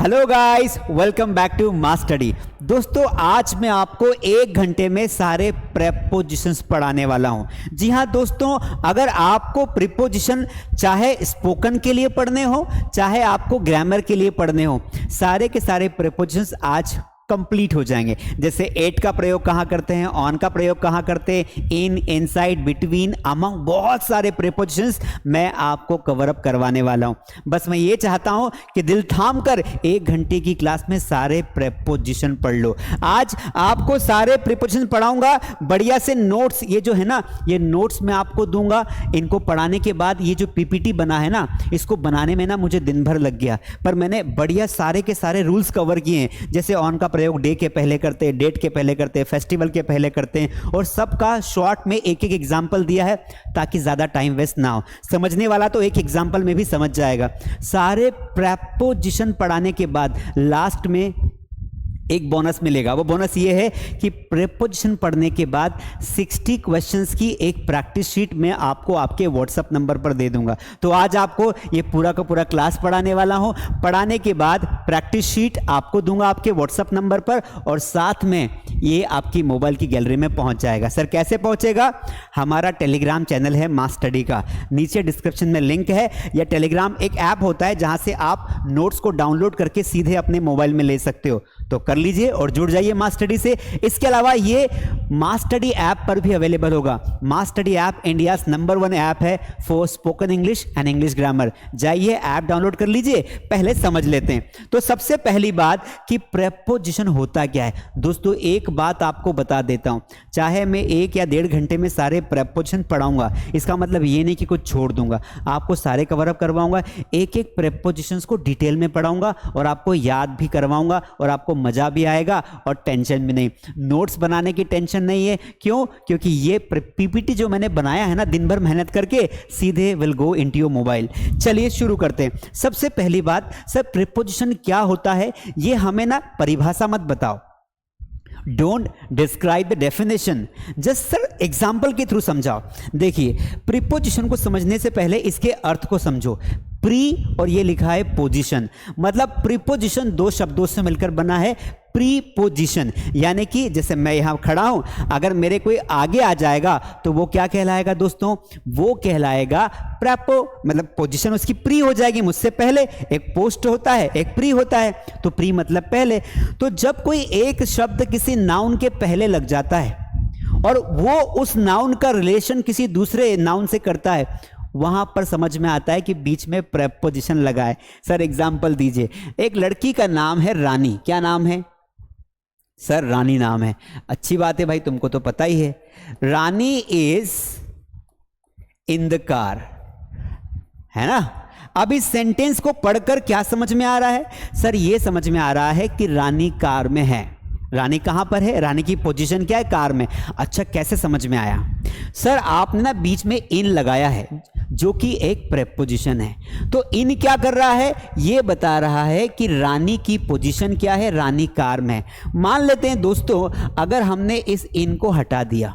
Hello guys, welcome back to mass study. दोस्तों, आज मैं आपको 1 घंटे में सारे प्रेपोजिशंस पढ़ाने वाला हूं। जी हां दोस्तों, अगर आपको प्रीपोजिशन चाहे स्पोकन के लिए पढ़ने हो चाहे आपको ग्रामर के लिए पढ़ने हो, सारे के सारे प्रीपोजिशंस आज कंप्लीट हो जाएंगे। जैसे एट का प्रयोग कहाँ करते हैं, ऑन का प्रयोग कहाँ करते हैं, इन, इनसाइड, बिटवीन, अमंग, बहुत सारे प्रीपोजिशंस मैं आपको कवर अप करवाने वाला हूं। बस मैं ये चाहता हूं कि दिल थाम कर 1 घंटे की क्लास में सारे प्रीपोजिशन पढ़ लो। आज आपको सारे प्रीपोजिशन पढ़ाऊंगा, बढ़िया से नोट्स, ये जो है ना, ये नोट्स मैं आपको दूंगा। इनको पढ़ाने के बाद ये जो पीपीटी बना है ना, इसको बनाने में ना मुझे दिन भर लग गया, पर मैंने बढ़िया सारे के सारे रूल्स कवर किए हैं। जैसे ऑन का प्रयोग डे के पहले करते हैं, डेट के पहले करते हैं, फेस्टिवल के पहले करते हैं, और सबका शॉर्ट में एक एक एग्जाम्पल दिया है ताकि ज्यादा टाइम वेस्ट ना हो। समझने वाला तो एक एग्जाम्पल में भी समझ जाएगा। सारे प्रेपोजिशन पढ़ाने के बाद लास्ट में एक बोनस मिलेगा। वो बोनस ये है कि प्रेपोजिशन पढ़ने के बाद 60 क्वेश्चंस की एक प्रैक्टिस शीट मैं आपको आपके व्हाट्सएप नंबर पर दे दूंगा। तो आज आपको ये पूरा का पूरा क्लास पढ़ाने वाला हूं। पढ़ाने के बाद प्रैक्टिस शीट आपको दूंगा आपके व्हाट्सएप नंबर पर, और साथ में ये आपकी मोबाइल की गैलरी में पहुंच जाएगा। सर कैसे पहुंचेगा? हमारा टेलीग्राम चैनल है मास स्टडी का, नीचे डिस्क्रिप्शन में लिंक है। या टेलीग्राम एक ऐप होता है जहां से आप नोट्स को डाउनलोड करके सीधे अपने मोबाइल में ले सकते हो, तो कर लीजिए और जुड़ जाइए मास स्टडी से। इसके अलावा ये मास स्टडी ऐप पर भी अवेलेबल होगा। Mass study app India number 1 app है for spoken English and English grammar. जाइए, ऐप डाउनलोड कर लीजिए। पहले समझ लेते हैं। तो सबसे पहली बात कि प्रेपोजिशन होता क्या है। दोस्तों, एक बात आपको बता देता हूं, चाहे मैं 1 या 1.5 घंटे में सारे प्रेपोजिशन पढ़ाऊंगा, इसका मतलब ये नहीं कि कुछ छोड़ दूंगा। आपको सारे कवर अप करवाऊंगा, एक एक प्रेपोजिशंस को डिटेल में पढ़ाऊंगा और आपको याद भी करवाऊंगा, और आपको मजा भी आएगा और टेंशन भी नहीं। नोट्स बनाने की टेंशन नहीं है। क्यों? क्योंकि ये पीपीटी जो मैंने बनाया है ना, दिन भर मेहनत करके, सीधे will go into your mobile. चलिए शुरू करते हैं। सबसे पहली बात, सर प्रीपोजिशन क्या होता है, ये हमें ना परिभाषा मत बताओ। Don't describe the definition, just sir example के थ्रू समझाओ। देखिए, प्रीपोजिशन को समझने से पहले इसके अर्थ को समझो। प्री और ये लिखा है पोजीशन, मतलब प्रीपोजिशन 2 शब्दों से मिलकर बना है प्रीपोजिशन। यानी कि जैसे मैं यहां खड़ा हूं, अगर मेरे कोई आगे आ जाएगा तो वो क्या कहलाएगा दोस्तों? वो कहलाएगा प्रेपो, मतलब पोजीशन उसकी प्री हो जाएगी, मुझसे पहले। एक पोस्ट होता है, एक प्री होता है, तो प्री मतलब पहले। तो जब कोई एक शब्द किसी नाउन के पहले लग जाता है और वो उस नाउन का रिलेशन किसी दूसरे नाउन से करता है, वहां पर समझ में आता है कि बीच में प्रेपोजिशन लगा है। सर एग्जाम्पल दीजिए। एक लड़की का नाम है रानी। क्या नाम है? सर रानी नाम है। अच्छी बात है भाई, तुमको तो पता ही है। रानी इज इन द कार, है ना। अब इस सेंटेंस को पढ़कर क्या समझ में आ रहा है? सर ये समझ में आ रहा है कि रानी कार में है। रानी कहां पर है? रानी की पोजीशन क्या है? कार में। अच्छा, कैसे समझ में आया? सर आपने ना बीच में इन लगाया है, जो कि एक प्रेपोजिशन है। तो इन क्या कर रहा है? ये बता रहा है कि रानी की पोजीशन क्या है, रानी कार में है। मान लेते हैं दोस्तों, अगर हमने इस इन को हटा दिया,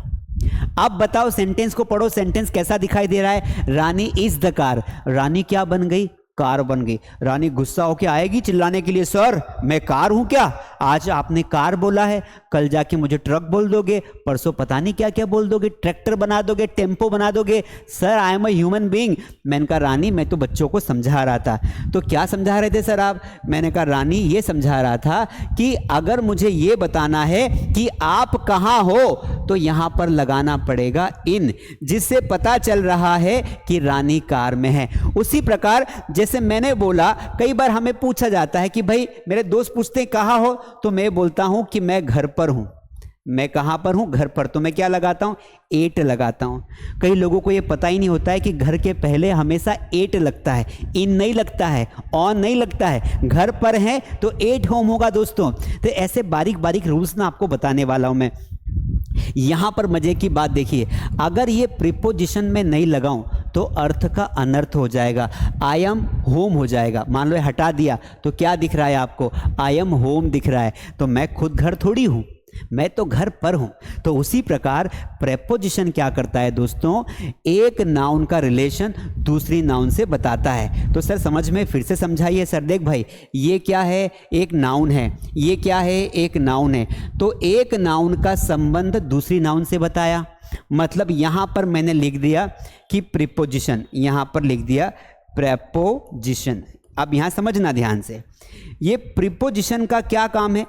अब बताओ सेंटेंस को पढ़ो, सेंटेंस कैसा दिखाई दे रहा है? रानी इज द कार। रानी क्या बन गई? कार बन गई। रानी गुस्सा होके आएगी चिल्लाने के लिए, सर मैं कार हूं क्या? आज आपने कार बोला है, कल जाके मुझे ट्रक बोल दोगे, परसों पता नहीं क्या क्या बोल दोगे, ट्रैक्टर बना दोगे, टेम्पो बना दोगे। Sir I am a human being. मैंने कहा रानी, मैं तो बच्चों को समझा रहा था। तो क्या समझा रहे थे सर आप? मैंने कहा रानी, ये समझा रहा था कि अगर मुझे ये बताना है कि आप कहां हो, तो यहां पर लगाना पड़ेगा इन, जिससे पता चल रहा है कि रानी कार में है। उसी प्रकार जैसे मैंने बोला, कई बार हमें पूछा जाता है कि भाई मेरे दोस्त पूछते हैं कहां हो, तो मैं बोलता हूं कि मैं घर पर हूं। मैं कहां पर हूं? घर पर। तो मैं क्या लगाता हूं? एट लगाता हूं। कई लोगों को यह पता ही नहीं होता है कि घर के पहले हमेशा एट लगता है, इन नहीं लगता है, ऑन नहीं लगता है। घर पर है तो एट होम होगा दोस्तों। तो ऐसे बारीक बारीक रूल्स ना आपको बताने वाला हूं मैं। यहां पर मजे की बात देखिए, अगर ये प्रीपोजिशन में नहीं लगाऊं तो अर्थ का अनर्थ हो जाएगा। आई एम होम हो जाएगा। मान लो हटा दिया तो क्या दिख रहा है आपको? आई एम होम दिख रहा है। तो मैं खुद घर थोड़ी हूं, मैं तो घर पर हूं। तो उसी प्रकार प्रेपोजिशन क्या करता है दोस्तों, एक नाउन का रिलेशन दूसरी नाउन से बताता है। तो सर समझ में फिर से समझाइए। सर देख भाई, ये क्या है, एक नाउन है, ये क्या है, एक नाउन है। तो एक नाउन का संबंध दूसरी नाउन से बताया, मतलब यहां पर मैंने लिख दिया कि प्रीपोजिशन, यहां पर लिख दिया प्रेपोजिशन। अब यहां समझना ध्यान से, ये प्रीपोजिशन का क्या काम है,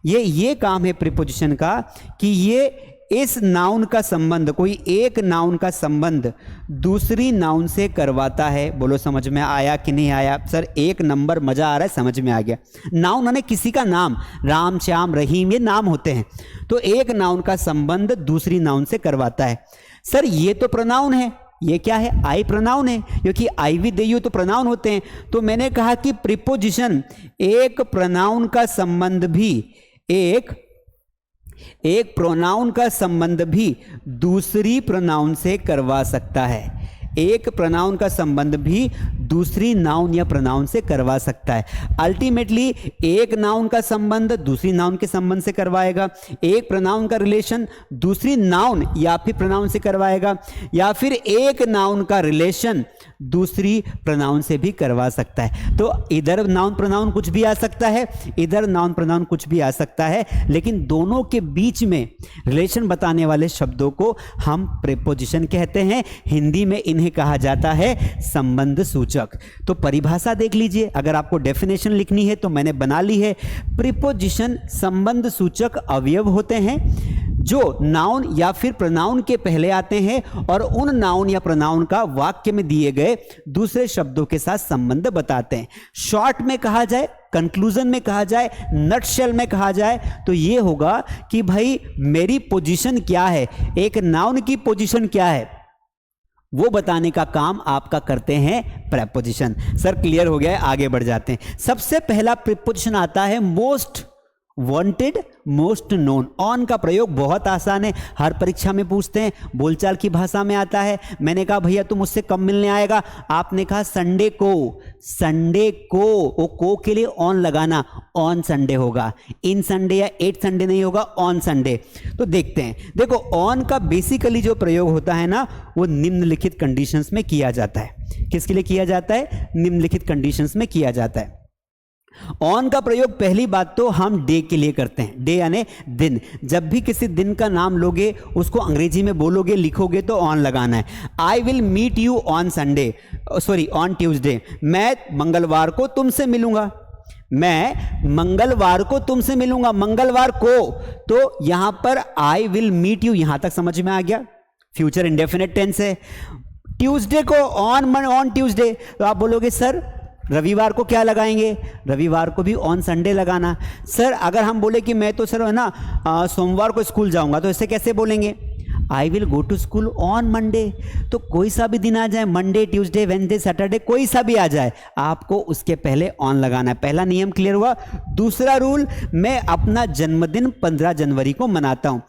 ये काम है प्रीपोजिशन का कि ये इस नाउन का संबंध, कोई एक नाउन का संबंध दूसरी नाउन से करवाता है। बोलो समझ में आया कि नहीं आया? सर एक नंबर, मजा आ रहा है, समझ में आ गया। नाउन यानी किसी का नाम, राम, श्याम, रहीम, ये नाम होते हैं। तो एक नाउन का संबंध दूसरी नाउन से करवाता है। सर ये तो प्रोनाउन है, ये क्या है, आई प्रोनाउन है, क्योंकि आई भी दे यू तो प्रोनाउन होते हैं। तो मैंने कहा कि प्रीपोजिशन एक प्रोनाउन का संबंध भी, एक प्रोनाउन का संबंध भी दूसरी प्रोनाउन से करवा सकता है। एक प्रोनाउन का संबंध भी दूसरी नाउन या प्रोनाउन से करवा सकता है। अल्टीमेटली एक नाउन का संबंध दूसरी नाउन के संबंध से करवाएगा, एक प्रोनाउन का रिलेशन दूसरी नाउन या फिर प्रोनाउन से करवाएगा, या फिर एक नाउन का रिलेशन दूसरी प्रोनाउन से भी करवा सकता है। तो इधर नाउन प्रोनाउन कुछ भी आ सकता है, इधर नाउन प्रोनाउन कुछ भी आ सकता है, लेकिन दोनों के बीच में रिलेशन बताने वाले शब्दों को हम प्रीपोजिशन कहते हैं। हिंदी में इन्हें कहा जाता है संबंध सूचक। तो परिभाषा देख लीजिए, अगर आपको डेफिनेशन लिखनी है तो मैंने बना ली है। प्रीपोजिशन संबंध सूचक अवयव होते हैं जो नाउन या फिर प्रोनाउन के पहले आते हैं और उन नाउन या प्रोनाउन का वाक्य में दिए गए दूसरे शब्दों के साथ संबंध बताते हैं। शॉर्ट में कहा जाए, कंक्लूजन में कहा जाए, नटशेल में कहा जाए तो ये होगा कि भाई मेरी पोजीशन क्या है, एक नाउन की पोजीशन क्या है, वो बताने का काम आपका करते हैं प्रीपोजिशन। सर क्लियर हो गया है, आगे बढ़ जाते हैं। सबसे पहला प्रीपोजिशन आता है most wanted, most known. On का प्रयोग बहुत आसान है, हर परीक्षा में पूछते हैं, बोलचाल की भाषा में आता है। मैंने कहा भैया तुम मुझसे कब मिलने आएगा, आपने कहा संडे को। संडे को, वो को के लिए ऑन लगाना, ऑन संडे होगा, इन संडे या एट संडे नहीं होगा, ऑन संडे। तो देखते हैं, देखो ऑन का बेसिकली जो प्रयोग होता है ना, वो निम्नलिखित कंडीशंस में किया जाता है। किसके लिए किया जाता है? निम्नलिखित कंडीशंस में किया जाता है। ऑन का प्रयोग पहली बात तो हम डे के लिए करते हैं, डे यानी दिन। जब भी किसी दिन का नाम लोगे, उसको अंग्रेजी में बोलोगे, लिखोगे तो ऑन लगाना है। I will meet you on Sunday, sorry on Tuesday. मैं मंगलवार को तुमसे मिलूंगा, मैं मंगलवार को तुमसे मिलूंगा, मंगलवार को। तो यहां पर आई विल मीट यू, यहां तक समझ में आ गया, फ्यूचर इंडेफिनिट टेंस है। ट्यूसडे को ऑन ट्यूसडे, तो आप बोलोगे सर रविवार को क्या लगाएंगे, रविवार को भी ऑन संडे लगाना। सर अगर हम बोले कि मैं तो सर है ना सोमवार को स्कूल जाऊंगा, तो इसे कैसे बोलेंगे? I will go to school on Monday. तो कोई सा भी दिन आ जाए, मंडे, ट्यूसडे, वेडनेसडे, सैटरडे, कोई सा भी आ जाए, आपको उसके पहले ऑन लगाना है। पहला नियम क्लियर हुआ। दूसरा रूल, मैं अपना जन्मदिन 15 जनवरी को मनाता हूं।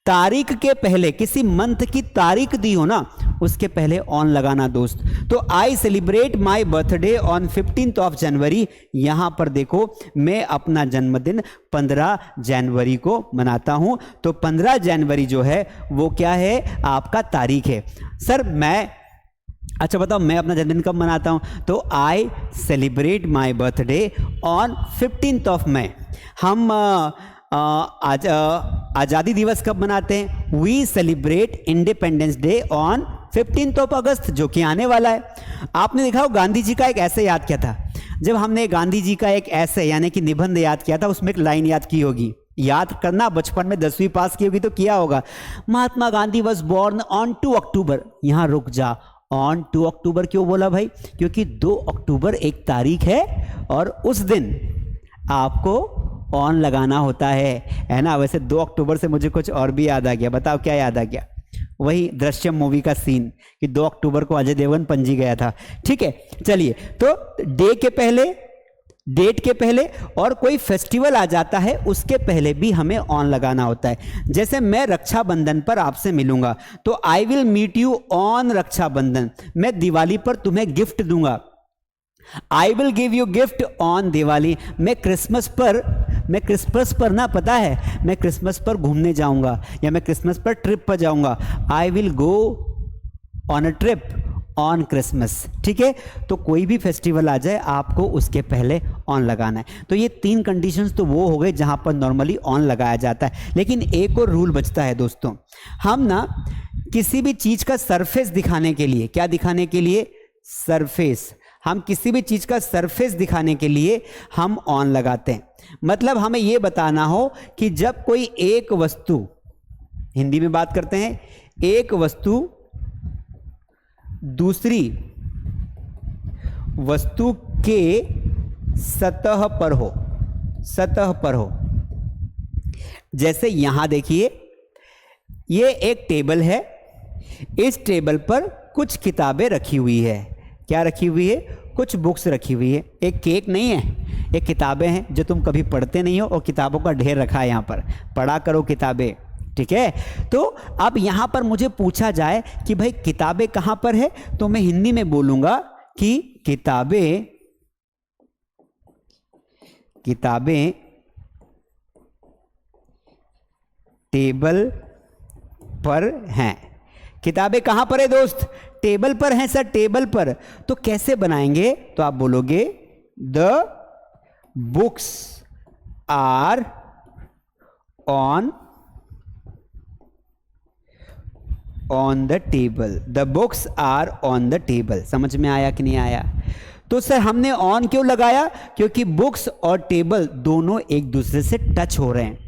तारीख के पहले, किसी मंथ की तारीख दी हो ना, उसके पहले ऑन लगाना दोस्त। तो I celebrate my birthday on 15th of January. यहां पर देखो, मैं अपना जन्मदिन 15 जनवरी को मनाता हूं। तो 15 जनवरी जो है वो क्या है, आपका तारीख है। सर मैं, अच्छा बताओ मैं अपना जन्मदिन कब मनाता हूं? तो I celebrate my birthday on 15th of May. हम आज़ादी दिवस कब मनाते हैं? We celebrate independence day on 15th of August, जो कि आने वाला है। आपने देखा हो गांधी जी का एक ऐसे याद किया था। जब हमने गांधी जी का एक ऐसे यानी कि निबंध याद किया था, उसमें एक लाइन याद की होगी, याद करना, बचपन में 10वीं पास की होगी तो किया होगा। Mahatma Gandhi was born on 2 अक्टूबर। यहां रुक जा, ऑन 2 अक्टूबर क्यों बोला भाई? क्योंकि 2 अक्टूबर एक तारीख है और उस दिन आपको ऑन लगाना होता है ना। वैसे 2 अक्टूबर से मुझे कुछ और भी याद आ गया, बताओ क्या याद आ गया? वही दृश्यम मूवी का सीन कि 2 अक्टूबर को अजय देवगन पणजी गया था। ठीक है, चलिए, तो डे के पहले, डेट के पहले और कोई फेस्टिवल आ जाता है उसके पहले भी हमें ऑन लगाना होता है। जैसे मैं रक्षाबंधन पर आपसे मिलूंगा, तो I will meet you on Rakshabandhan. मैं दिवाली पर तुम्हें गिफ्ट दूंगा, I will give you gift on Diwali. मैं क्रिसमस पर मैं क्रिसमस पर ना, पता है, मैं क्रिसमस पर घूमने जाऊंगा या मैं क्रिसमस पर ट्रिप पर जाऊंगा, आई will go on a trip on Christmas. ठीक है, तो कोई भी फेस्टिवल आ जाए आपको उसके पहले ऑन लगाना है। तो ये 3 कंडीशंस तो वो हो गए जहां पर नॉर्मली ऑन लगाया जाता है। लेकिन एक और रूल बचता है दोस्तों, हम ना किसी भी चीज का सरफेस दिखाने के लिए, क्या दिखाने के लिए, सरफेस, हम किसी भी चीज का सरफेस दिखाने के लिए हम ऑन लगाते हैं। मतलब हमें यह बताना हो कि जब कोई एक वस्तु, हिंदी में बात करते हैं, एक वस्तु दूसरी वस्तु के सतह पर हो, सतह पर हो। जैसे यहां देखिए, ये एक टेबल है, इस टेबल पर कुछ किताबें रखी हुई है। क्या रखी हुई है? कुछ बुक्स रखी हुई है। एक केक नहीं है, ये किताबें हैं जो तुम कभी पढ़ते नहीं हो और किताबों का ढेर रखा है यहाँ पर, पढ़ा करो किताबें। ठीक है, तो अब यहाँ पर मुझे पूछा जाए कि भाई किताबें कहाँ पर है, तो मैं हिंदी में बोलूँगा कि किताबें टेबल पर हैं। किताबें कहाँ पर है दोस्त? टेबल पर हैं सर, टेबल पर। तो कैसे बनाएंगे? तो आप बोलोगे the books are on the table, the books are on the table. समझ में आया कि नहीं आया? तो सर हमने ऑन क्यों लगाया? क्योंकि बुक्स और टेबल दोनों एक दूसरे से टच हो रहे हैं।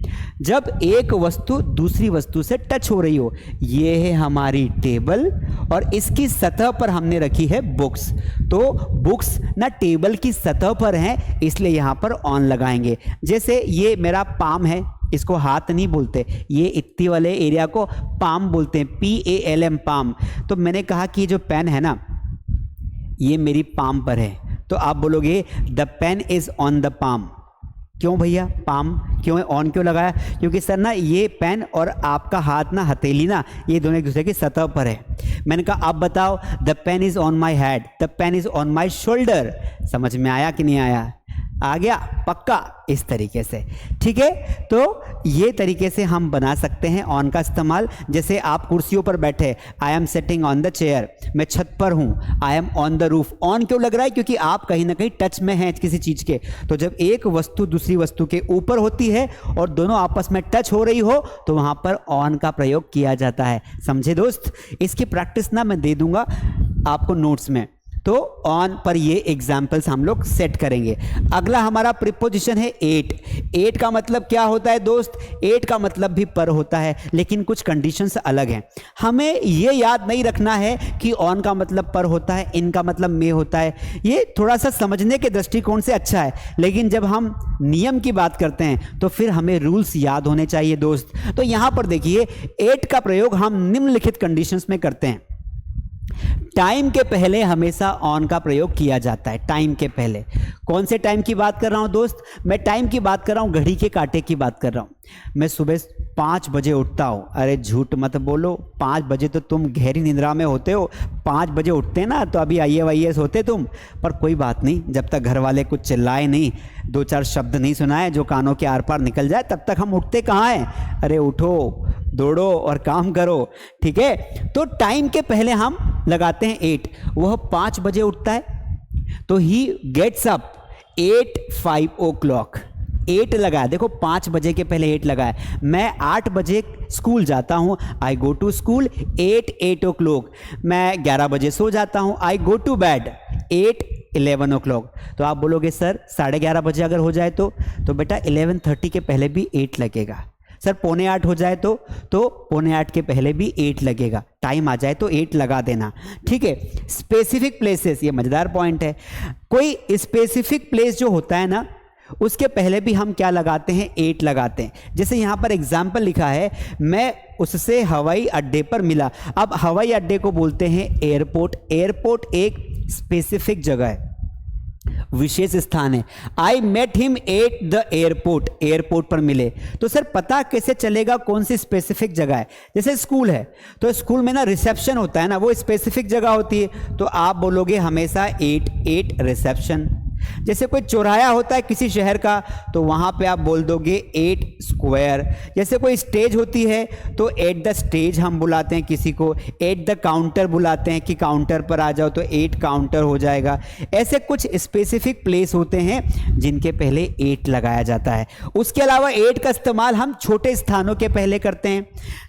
जब एक वस्तु दूसरी वस्तु से टच हो रही हो, ये है हमारी टेबल और इसकी सतह पर हमने रखी है बुक्स, तो बुक्स ना टेबल की सतह पर हैं, इसलिए यहां पर ऑन लगाएंगे। जैसे ये मेरा पाम है, इसको हाथ नहीं बोलते, ये इत्ती वाले एरिया को पाम बोलते हैं, PALM, पाम। तो मैंने कहा कि ये जो पेन है ना, ये मेरी पाम पर है, तो आप बोलोगे the pen is on the palm. क्यों भैया पाम क्यों है, ऑन क्यों लगाया? क्योंकि सर ना ये पेन और आपका हाथ ना, हथेली ना, ये दोनों एक दूसरे की सतह पर है। मैंने कहा अब बताओ, the pen is on my head, the pen is on my shoulder. समझ में आया कि नहीं आया? आ गया पक्का? इस तरीके से। ठीक है, तो ये तरीके से हम बना सकते हैं ऑन का इस्तेमाल। जैसे आप कुर्सियों पर बैठे, I am setting on the chair, मैं छत पर हूं, I M on the roof. On क्यों लग रहा है? क्योंकि आप कहीं ना कहीं टच में हैं किसी चीज के। तो जब एक वस्तु दूसरी वस्तु के ऊपर होती है और दोनों आपस में टच हो रही हो, तो वहां पर ऑन का प्रयोग किया जाता है। समझे दोस्त? इसकी प्रैक्टिस ना मैं दे दूंगा आपको नोट्स में, तो ऑन पर ये एग्जाम्पल्स हम लोग सेट करेंगे। अगला हमारा प्रीपोजिशन है एट। एट का मतलब क्या होता है दोस्त? एट का मतलब भी पर होता है, लेकिन कुछ कंडीशंस अलग हैं। हमें ये याद नहीं रखना है कि ऑन का मतलब पर होता है, इन का मतलब में होता है। ये थोड़ा सा समझने के दृष्टिकोण से अच्छा है, लेकिन जब हम नियम की बात करते हैं तो फिर हमें रूल्स याद होने चाहिए दोस्त। तो यहां पर देखिए, एट का प्रयोग हम निम्नलिखित कंडीशंस में करते हैं। टाइम के पहले हमेशा ऑन का प्रयोग किया जाता है। टाइम के पहले, कौन से टाइम की बात कर रहा हूं दोस्त? मैं टाइम की बात कर रहा हूं, घड़ी के कांटे की बात कर रहा हूं। मैं सुबह 5 बजे उठता हूं। अरे झूठ मत बोलो, 5 बजे तो तुम गहरी निद्रा में होते हो। 5 बजे उठते ना तो अभी IAS होते तुम। पर कोई बात नहीं, जब तक घर वाले कुछ चिल्लाए नहीं, 2-4 शब्द नहीं सुनाए जो कानों के आर पार निकल जाए, तब तक हम उठते कहाँ हैं? अरे उठो, दौड़ो और काम करो। ठीक है, तो टाइम के पहले हम लगाते हैं 8। वह 5 बजे उठता है तो ही गेट्स अप 8:05 o'clock। 8 लगाया, देखो 5 बजे के पहले 8 लगाया। मैं 8 बजे स्कूल जाता हूं, आई गो टू स्कूल 8 o'clock। मैं 11 बजे सो जाता हूं, आई गो टू बेड 11 o'clock। तो आप बोलोगे सर 11:30 बजे अगर हो जाए तो बेटा 11:30 के पहले भी 8 लगेगा। सर 7:45 हो जाए तो 7:45 के पहले भी 8 लगेगा। टाइम आ जाए तो 8 लगा देना। ठीक है, स्पेसिफिक प्लेसेस, ये मजेदार पॉइंट है। कोई स्पेसिफिक प्लेस जो होता है ना, उसके पहले भी हम क्या लगाते हैं? 8 लगाते हैं। जैसे यहां पर एग्जाम्पल लिखा है, मैं उससे हवाई अड्डे पर मिला। अब हवाई अड्डे को बोलते हैं एयरपोर्ट। एयरपोर्ट एक स्पेसिफिक जगह है, विशेष स्थान है। I met him at the airport, airport पर मिले। तो सर पता कैसे चलेगा कौन सी स्पेसिफिक जगह है? जैसे स्कूल है तो स्कूल में ना रिसेप्शन होता है ना, वो स्पेसिफिक जगह होती है, तो आप बोलोगे हमेशा 8 रिसेप्शन। जैसे कोई चौराहा होता है किसी शहर का, तो वहां पे आप बोल दोगे 8 स्क्वायर। जैसे कोई स्टेज होती है तो एट द स्टेज हम बुलाते हैं किसी को, एट द काउंटर बुलाते हैं कि काउंटर पर आ जाओ, तो 8 काउंटर हो जाएगा। ऐसे कुछ स्पेसिफिक प्लेस होते हैं जिनके पहले 8 लगाया जाता है। उसके अलावा 8 का इस्तेमाल हम छोटे स्थानों के पहले करते हैं।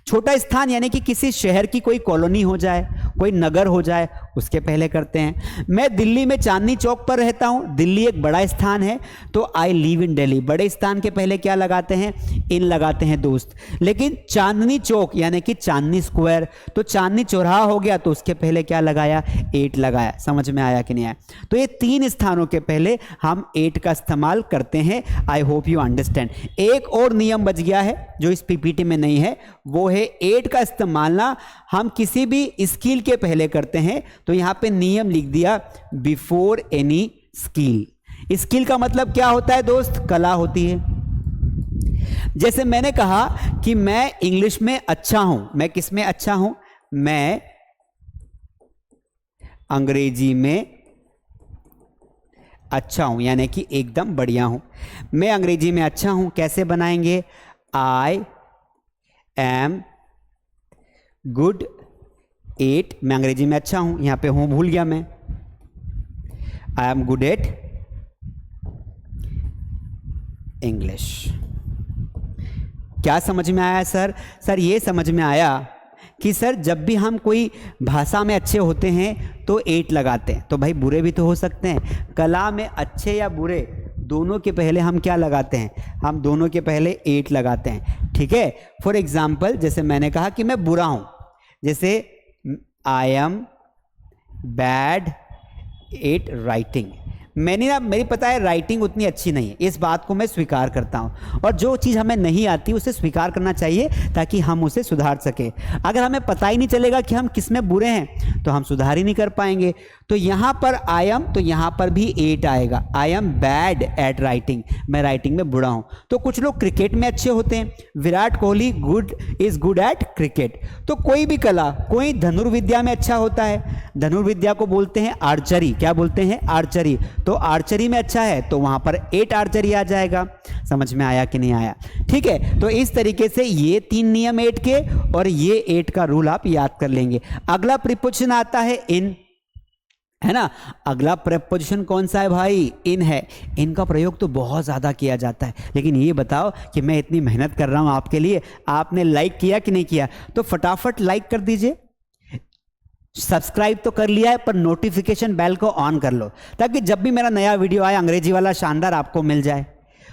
छोटा स्थान यानी कि किसी शहर की कोई कॉलोनी हो जाए, कोई नगर हो जाए, उसके पहले करते हैं। मैं दिल्ली में चांदनी चौक पर रहता हूं, दिल्ली एक बड़ा स्थान है, तो आई लिव इन दिल्ली, बड़े स्थान के पहले क्या लगाते हैं? इन लगाते हैं दोस्त। लेकिन चांदनी चौक यानी कि चांदनी स्क्वायर, तो चांदनी चौराहा हो गया, तो उसके पहले क्या लगाया? 8 लगाया। समझ में आया कि नहीं आया? तो ये 3 स्थानों के पहले हम 8 का इस्तेमाल करते हैं। I hope you understand. एक और नियम बच गया है जो इस पीपीटी में नहीं है, वो है 8 का इस्तेमाल ना हम किसी भी स्किल के पहले करते हैं। तो यहां पे नियम लिख दिया, बिफोर एनी स्किल। स्किल का मतलब क्या होता है दोस्त? कला होती है। जैसे मैंने कहा कि मैं इंग्लिश में अच्छा हूं, मैं किस में अच्छा हूं? मैं अंग्रेजी में अच्छा हूं, यानी कि एकदम बढ़िया हूं। मैं अंग्रेजी में अच्छा हूं, कैसे बनाएंगे? आई एम गुड एट, मैं अंग्रेजी में अच्छा हूं, यहां पे हूं भूल गया मैं, I am good at English. क्या समझ में आया सर? सर ये समझ में आया कि सर जब भी हम कोई भाषा में अच्छे होते हैं तो 8 लगाते हैं। तो भाई बुरे भी तो हो सकते हैं, कला में अच्छे या बुरे दोनों के पहले हम क्या लगाते हैं? हम दोनों के पहले 8 लगाते हैं। ठीक है। फॉर एग्जाम्पल जैसे मैंने कहा कि मैं बुरा हूं, जैसे I am bad at writing. मेरी पता है राइटिंग उतनी अच्छी नहीं है, इस बात को मैं स्वीकार करता हूं। और जो चीज़ हमें नहीं आती उसे स्वीकार करना चाहिए ताकि हम उसे सुधार सके। अगर हमें पता ही नहीं चलेगा कि हम किस में बुरे हैं तो हम सुधार ही नहीं कर पाएंगे। तो यहां पर आई एम, तो यहां पर भी 8 आएगा। I am bad at writing, मैं राइटिंग में बुरा हूं। तो कुछ लोग क्रिकेट में अच्छे होते हैं, Virat Kohli is good at cricket. तो कोई भी कला, कोई धनुर्विद्या में अच्छा होता है, धनुर्विद्या को बोलते हैं आर्चरी। क्या बोलते हैं? आर्चरी। तो आर्चरी में अच्छा है तो वहां पर 8 आर्चरी आ जाएगा। समझ में आया कि नहीं आया? ठीक है। तो इस तरीके से ये 3 नियम 8 के और ये 8 का रूल आप याद कर लेंगे। अगला प्रीपोजिशन आता है इन, है ना। अगला प्रीपोजिशन कौन सा है भाई? इन है। इन का प्रयोग तो बहुत ज्यादा किया जाता है, लेकिन ये बताओ कि मैं इतनी मेहनत कर रहा हूं आपके लिए, आपने लाइक किया कि नहीं किया? तो फटाफट लाइक कर दीजिए। सब्सक्राइब तो कर लिया है, पर नोटिफिकेशन बेल को ऑन कर लो ताकि जब भी मेरा नया वीडियो आए अंग्रेजी वाला शानदार आपको मिल जाए।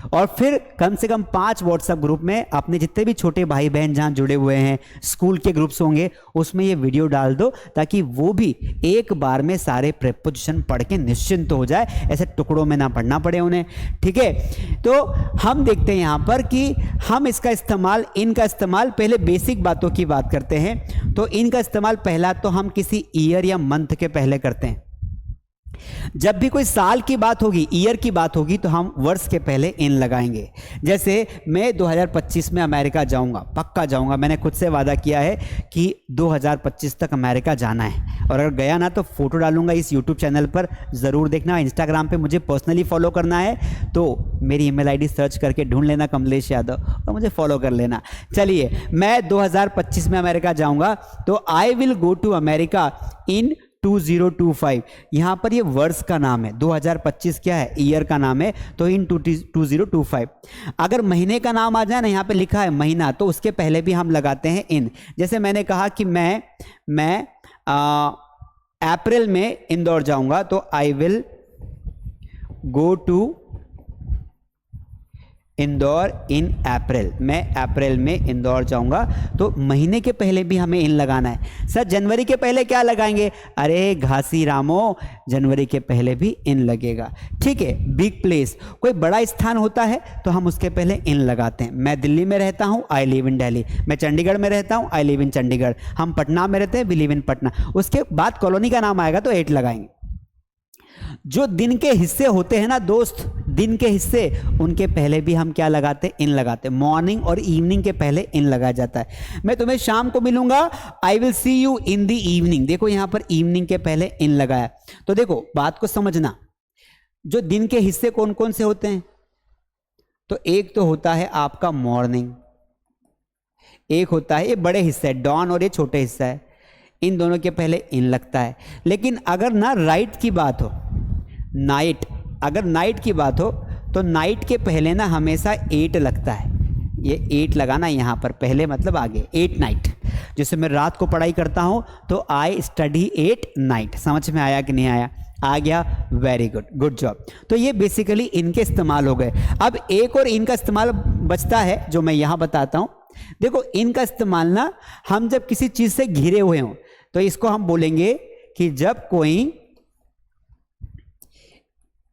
और फिर कम से कम 5 व्हाट्सएप ग्रुप में अपने जितने भी छोटे भाई बहन जहां जुड़े हुए हैं, स्कूल के ग्रुप्स होंगे, उसमें ये वीडियो डाल दो ताकि वो भी एक बार में सारे प्रीपोजिशन पढ़ के निश्चिंत हो जाए, ऐसे टुकड़ों में ना पढ़ना पड़े उन्हें। ठीक है। तो हम देखते हैं यहां पर कि हम इसका इस्तेमाल, इनका इस्तेमाल, पहले बेसिक बातों की बात करते हैं। तो इनका इस्तेमाल पहला तो हम किसी ईयर या मंथ के पहले करते हैं। जब भी कोई साल की बात होगी, ईयर की बात होगी, तो हम वर्ष के पहले इन लगाएंगे। जैसे मैं 2025 में अमेरिका जाऊंगा, पक्का जाऊंगा, मैंने खुद से वादा किया है कि 2025 तक अमेरिका जाना है। और अगर गया ना तो फोटो डालूंगा इस यूट्यूब चैनल पर, जरूर देखना। इंस्टाग्राम पे मुझे पर्सनली फॉलो करना है तो मेरी ईमेल आईडी सर्च करके ढूंढ लेना कमलेश यादव और मुझे फॉलो कर लेना। चलिए, मैं 2025 में अमेरिका जाऊंगा तो I will go to America in 2025। यहां पर ये वर्ष का नाम है, 2025 क्या है? ईयर का नाम है, तो इन 2025। अगर महीने का नाम आ जाए ना, यहां पे लिखा है महीना, तो उसके पहले भी हम लगाते हैं इन। जैसे मैंने कहा कि मैं अप्रैल में इंदौर जाऊंगा तो I will go to Indore in April, मैं अप्रैल में इंदौर जाऊंगा। तो महीने के पहले भी हमें इन लगाना है। सर जनवरी के पहले क्या लगाएंगे? अरे घासी रामो, जनवरी के पहले भी इन लगेगा। ठीक है। बिग प्लेस, कोई बड़ा स्थान होता है तो हम उसके पहले इन लगाते हैं। मैं दिल्ली में रहता हूं, आई लिव इन दिल्ली। मैं चंडीगढ़ में रहता हूं, आई लिव इन चंडीगढ़। हम पटना में रहते हैं, वी लिव इन पटना। उसके बाद कॉलोनी का नाम आएगा तो 8 लगाएंगे। जो दिन के हिस्से होते हैं ना दोस्त, दिन के हिस्से, उनके पहले भी हम क्या लगाते? इन लगाते। मॉर्निंग और इवनिंग के पहले इन लगाया जाता है। मैं तुम्हें शाम को मिलूंगा, I will see you in the evening. देखो यहां पर इवनिंग के पहले इन लगाया। तो देखो बात को समझना, जो दिन के हिस्से कौन कौन से होते हैं? तो एक तो होता है आपका मॉर्निंग, एक होता है ये बड़े हिस्से है डॉन और ये छोटे हिस्सा है, इन दोनों के पहले इन लगता है। लेकिन अगर ना राइट की बात हो, नाइट, अगर नाइट की बात हो तो नाइट के पहले ना हमेशा 8 लगता है। ये 8 लगाना यहाँ पर पहले, मतलब आगे 8 नाइट। जैसे मैं रात को पढ़ाई करता हूँ तो आई स्टडी 8 नाइट। समझ में आया कि नहीं आया? आ गया, वेरी गुड, गुड जॉब। तो ये बेसिकली इनके इस्तेमाल हो गए। अब एक और इनका इस्तेमाल बचता है जो मैं यहाँ बताता हूँ। देखो इनका इस्तेमाल ना, हम जब किसी चीज से घिरे हुए हों तो इसको हम बोलेंगे कि जब कोई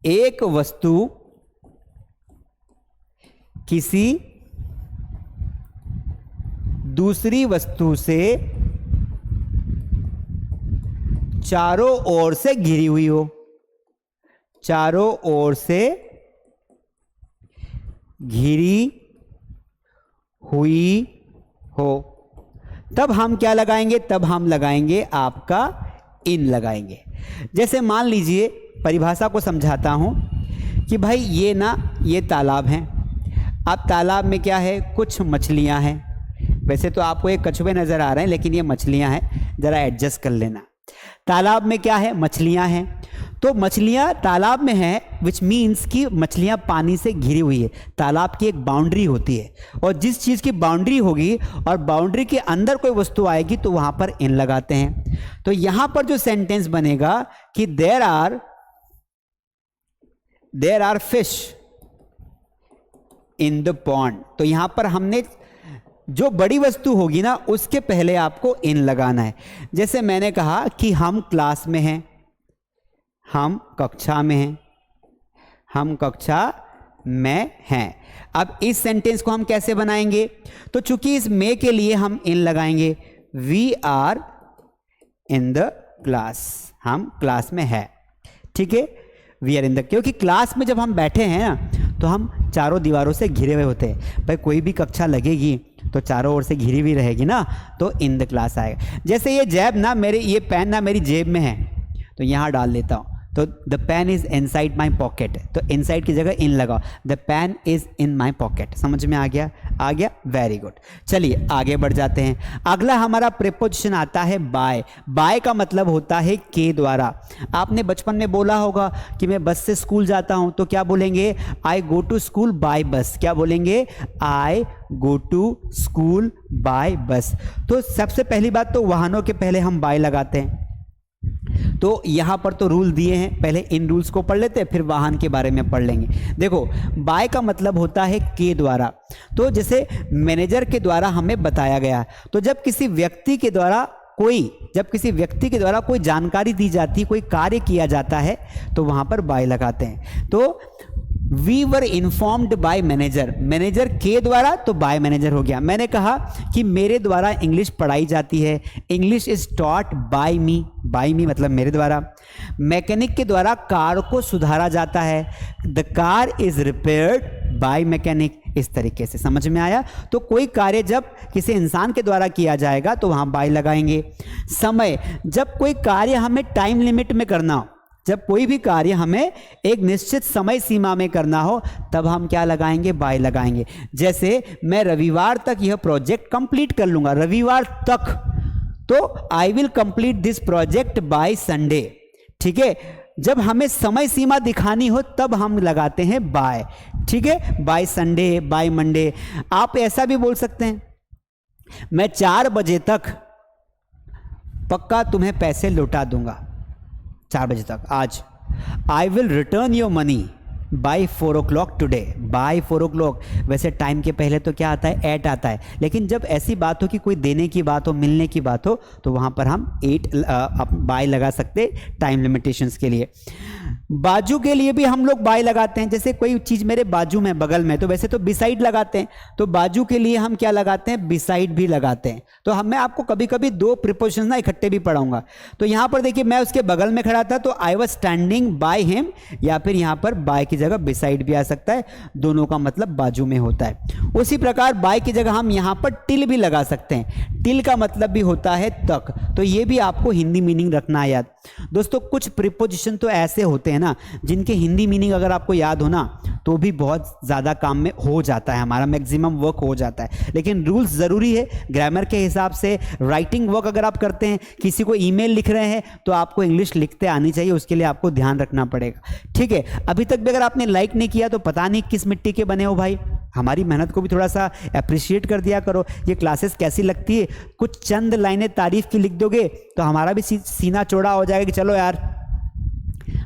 एक वस्तु किसी दूसरी वस्तु से चारों ओर से घिरी हुई हो, चारों ओर से घिरी हुई हो, तब हम क्या लगाएंगे? तब हम लगाएंगे आपका इन लगाएंगे। जैसे मान लीजिए, परिभाषा को समझाता हूं कि भाई ये ना, ये तालाब है। अब तालाब में क्या है? कुछ मछलियां हैं। वैसे तो आपको एक कछुए नजर आ रहे हैं लेकिन ये मछलियां हैं, जरा एडजस्ट कर लेना। तालाब में क्या है? मछलियां हैं। तो मछलियां तालाब में हैं, विच मीन्स कि मछलियां पानी से घिरी हुई है। तालाब की एक बाउंड्री होती है, और जिस चीज़ की बाउंड्री होगी और बाउंड्री के अंदर कोई वस्तु आएगी तो वहां पर इन लगाते हैं। तो यहां पर जो सेंटेंस बनेगा कि there are fish in the pond, तो यहां पर हमने जो बड़ी वस्तु होगी ना उसके पहले आपको इन लगाना है। जैसे मैंने कहा कि हम क्लास में हैं, हम कक्षा में हैं, हम कक्षा में हैं। अब इस सेंटेंस को हम कैसे बनाएंगे? तो चूंकि इस में के लिए हम इन लगाएंगे, we are in the class, हम क्लास में है। ठीक है, वी आर इन द, क्योंकि क्लास में जब हम बैठे हैं ना तो हम चारों दीवारों से घिरे हुए होते हैं। भाई कोई भी कक्षा लगेगी तो चारों ओर से घिरी हुई रहेगी ना, तो इन द क्लास आएगा। जैसे ये जेब ना, मेरे ये पेन ना मेरी जेब में है तो यहाँ डाल लेता हूँ, तो the pen is inside my pocket, तो इनसाइड की जगह इन लगाओ, the pen is in my pocket. समझ में आ गया? आ गया, वेरी गुड। चलिए आगे बढ़ जाते हैं। अगला हमारा प्रीपोजिशन आता है बाय। बाय का मतलब होता है के द्वारा। आपने बचपन में बोला होगा कि मैं बस से स्कूल जाता हूं तो क्या बोलेंगे? आई गो टू स्कूल बाय बस। क्या बोलेंगे? आई गो टू स्कूल बाय बस। तो सबसे पहली बात तो वाहनों के पहले हम बाय लगाते हैं। तो यहां पर तो रूल दिए हैं, पहले इन रूल्स को पढ़ लेते हैं फिर वाहन के बारे में पढ़ लेंगे। देखो बाय का मतलब होता है के द्वारा। तो जैसे मैनेजर के द्वारा हमें बताया गया, तो जब किसी व्यक्ति के द्वारा कोई जानकारी दी जाती, कोई कार्य किया जाता है तो वहां पर बाय लगाते हैं। तो we were informed by manager, manager के द्वारा तो बाय मैनेजर हो गया। मैंने कहा कि मेरे द्वारा इंग्लिश पढ़ाई जाती है, English is taught by me, by me मतलब मेरे द्वारा। मैकेनिक के द्वारा कार को सुधारा जाता है, the car is repaired bye mechanic. इस तरीके से समझ में आया? तो कोई कार्य जब किसी इंसान के द्वारा किया जाएगा तो वहां बाय लगाएंगे। समय, जब कोई कार्य हमें टाइम लिमिट में करना हो, जब कोई भी कार्य हमें एक निश्चित समय सीमा में करना हो तब हम क्या लगाएंगे? बाय लगाएंगे। जैसे मैं रविवार तक यह प्रोजेक्ट कंप्लीट कर लूंगा, रविवार तक, तो I will complete this project by Sunday. ठीक है, जब हमें समय सीमा दिखानी हो तब हम लगाते हैं बाय। ठीक है, बाय संडे, बाय मंडे। आप ऐसा भी बोल सकते हैं, मैं 4 बजे तक पक्का तुम्हें पैसे लौटा दूंगा, 4 बजे तक आज। I will return your money by 4 o'clock today, by 4 o'clock। वैसे टाइम के पहले तो क्या आता है? एट आता है, लेकिन जब ऐसी बात हो कि कोई देने की बात हो, मिलने की बात हो, तो वहां पर हम 8 बाय लगा सकते टाइम लिमिटेशंस के लिए। बाजू के लिए भी हम लोग बाय लगाते हैं। जैसे कोई चीज मेरे बाजू में, बगल में, तो वैसे तो बिसाइड लगाते हैं, तो बाजू के लिए हम क्या लगाते हैं? बिसाइड भी लगाते हैं। तो मैं आपको कभी कभी 2 प्रीपोजिशंस ना इकट्ठे भी पढ़ाऊंगा। तो यहां पर देखिए, मैं उसके बगल में खड़ा था तो I was standing by him, या फिर यहां पर बाय की जगह बिसाइड भी आ सकता है, दोनों का मतलब बाजू में होता है। उसी प्रकार बाय की जगह हम यहां पर टिल भी लगा सकते हैं। टिल का मतलब भी होता है तक, तो ये भी आपको हिंदी मीनिंग रखना है याद। दोस्तों कुछ प्रीपोजिशन तो ऐसे होते हैं ना जिनके हिंदी मीनिंग अगर आपको याद हो ना तो भी बहुत ज़्यादा काम में हो जाता है, हमारा मैक्सिमम वर्क हो जाता है। लेकिन रूल्स ज़रूरी है ग्रामर के हिसाब से। राइटिंग वर्क अगर आप करते हैं, किसी को ईमेल लिख रहे हैं, तो आपको इंग्लिश लिखते आनी चाहिए, उसके लिए आपको ध्यान रखना पड़ेगा। ठीक है, अभी तक भी अगर आपने लाइक नहीं किया तो पता नहीं किस मिट्टी के बने हो भाई। हमारी मेहनत को भी थोड़ा सा अप्रिशिएट कर दिया करो। ये क्लासेस कैसी लगती है, कुछ चंद लाइनें तारीफ की लिख दोगे तो हमारा भी सीना चौड़ा हो जाएगा कि चलो यार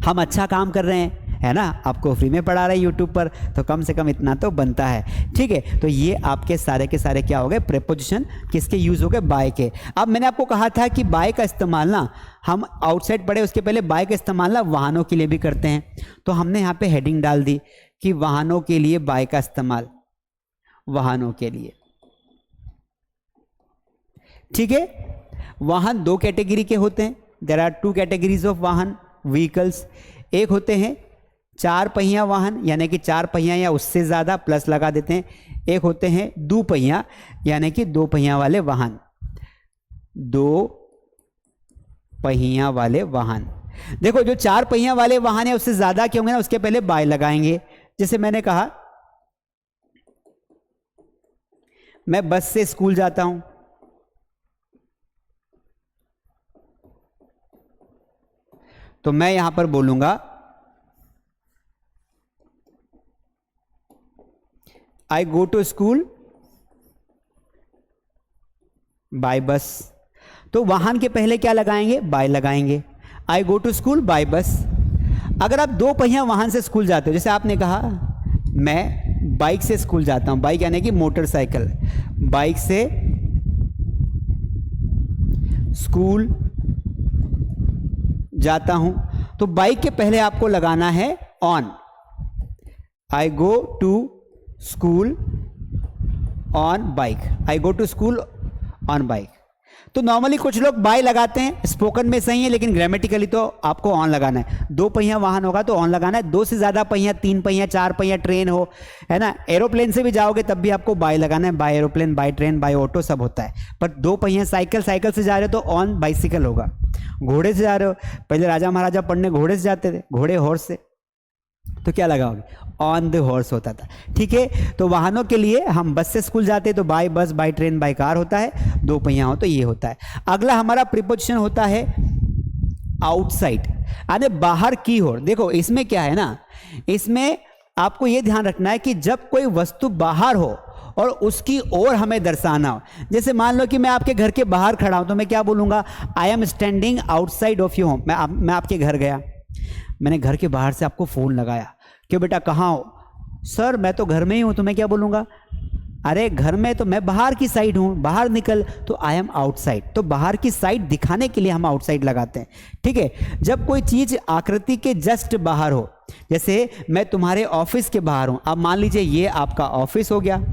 हम अच्छा काम कर रहे हैं, है ना। आपको फ्री में पढ़ा रहे हैं यूट्यूब पर, तो कम से कम इतना तो बनता है। ठीक है, तो ये आपके सारे के सारे क्या हो गए, प्रीपोजिशन किसके यूज हो गए, बाय के। अब मैंने आपको कहा था कि बाय का इस्तेमाल ना हम आउटसाइड पढ़े, उसके पहले बाय का इस्तेमाल ना वाहनों के लिए भी करते हैं। तो हमने यहाँ पे हेडिंग डाल दी कि वाहनों के लिए बाय का इस्तेमाल, वाहनों के लिए। ठीक है, वाहन दो कैटेगरी के होते हैं। There are two categories of वाहन, व्हीकल्स। एक होते हैं चार पहिया वाहन, यानी कि चार पहिया या उससे ज़्यादा प्लस लगा देते हैं। एक होते हैं दो पहिया, यानी कि दो पहिया वाले वाहन, दो पहिया वाले वाहन। देखो जो चार पहिया वाले वाहन है उससे ज़्यादा के होंगे ना, उसके पहले बाय लगाएंगे। जैसे मैंने कहा मैं बस से स्कूल जाता हूं, तो मैं यहां पर बोलूंगा आई गो टू स्कूल बाय बस। तो वाहन के पहले क्या लगाएंगे, बाय लगाएंगे। आई गो टू स्कूल बाय बस। अगर आप दो पहिया वाहन से स्कूल जाते हो, जैसे आपने कहा मैं बाइक से स्कूल जाता हूं, बाइक यानी कि मोटरसाइकिल, बाइक से स्कूल जाता हूं, तो बाइक के पहले आपको लगाना है on. I go to school on bike, I go to school on bike. तो नॉर्मली कुछ लोग बाय लगाते हैं, स्पोकन में सही है, लेकिन ग्रामेटिकली तो आपको ऑन लगाना है। दो पहिया वाहन होगा तो ऑन लगाना है। दो से ज्यादा पहिया, तीन पहिया, चार पहिया, ट्रेन हो, है ना, एरोप्लेन से भी जाओगे तब भी आपको बाय लगाना है। By aeroplane, by train, by auto सब होता है। पर दो पहिया साइकिल, साइकिल से जा रहे हो तो ऑन बाइसिकल होगा। घोड़े से जा रहे हो, पहले राजा महाराजा पढ़ने घोड़े से जाते थे, घोड़े हॉर्स से, तो क्या लगाओगे, ऑन द हॉर्स होता था। ठीक है, तो वाहनों के लिए हम बस से स्कूल जाते हैं तो बाय बस, बाय ट्रेन, बाय कार होता है। दो पहिया हो तो ये होता है। अगला हमारा प्रीपोजिशन होता है आउटसाइड, यानी बाहर की ओर। देखो इसमें क्या है ना, इसमें आपको ये ध्यान रखना है कि जब कोई वस्तु बाहर हो और उसकी ओर हमें दर्शाना हो। जैसे मान लो कि मैं आपके घर के बाहर खड़ा हूं, तो मैं क्या बोलूंगा, I am standing outside of your home. मैं आपके घर गया, मैंने घर के बाहर से आपको फोन लगाया, क्यों बेटा कहाँ हो, सर मैं तो घर में ही हूं। तो मैं क्या बोलूंगा, अरे घर में तो मैं बाहर की साइड हूं, बाहर निकल, तो आई एम आउटसाइड। तो बाहर की साइड दिखाने के लिए हम आउटसाइड लगाते हैं। ठीक है, जब कोई चीज आकृति के जस्ट बाहर हो, जैसे मैं तुम्हारे ऑफिस के बाहर हूं, अब मान लीजिए ये आपका ऑफिस हो गया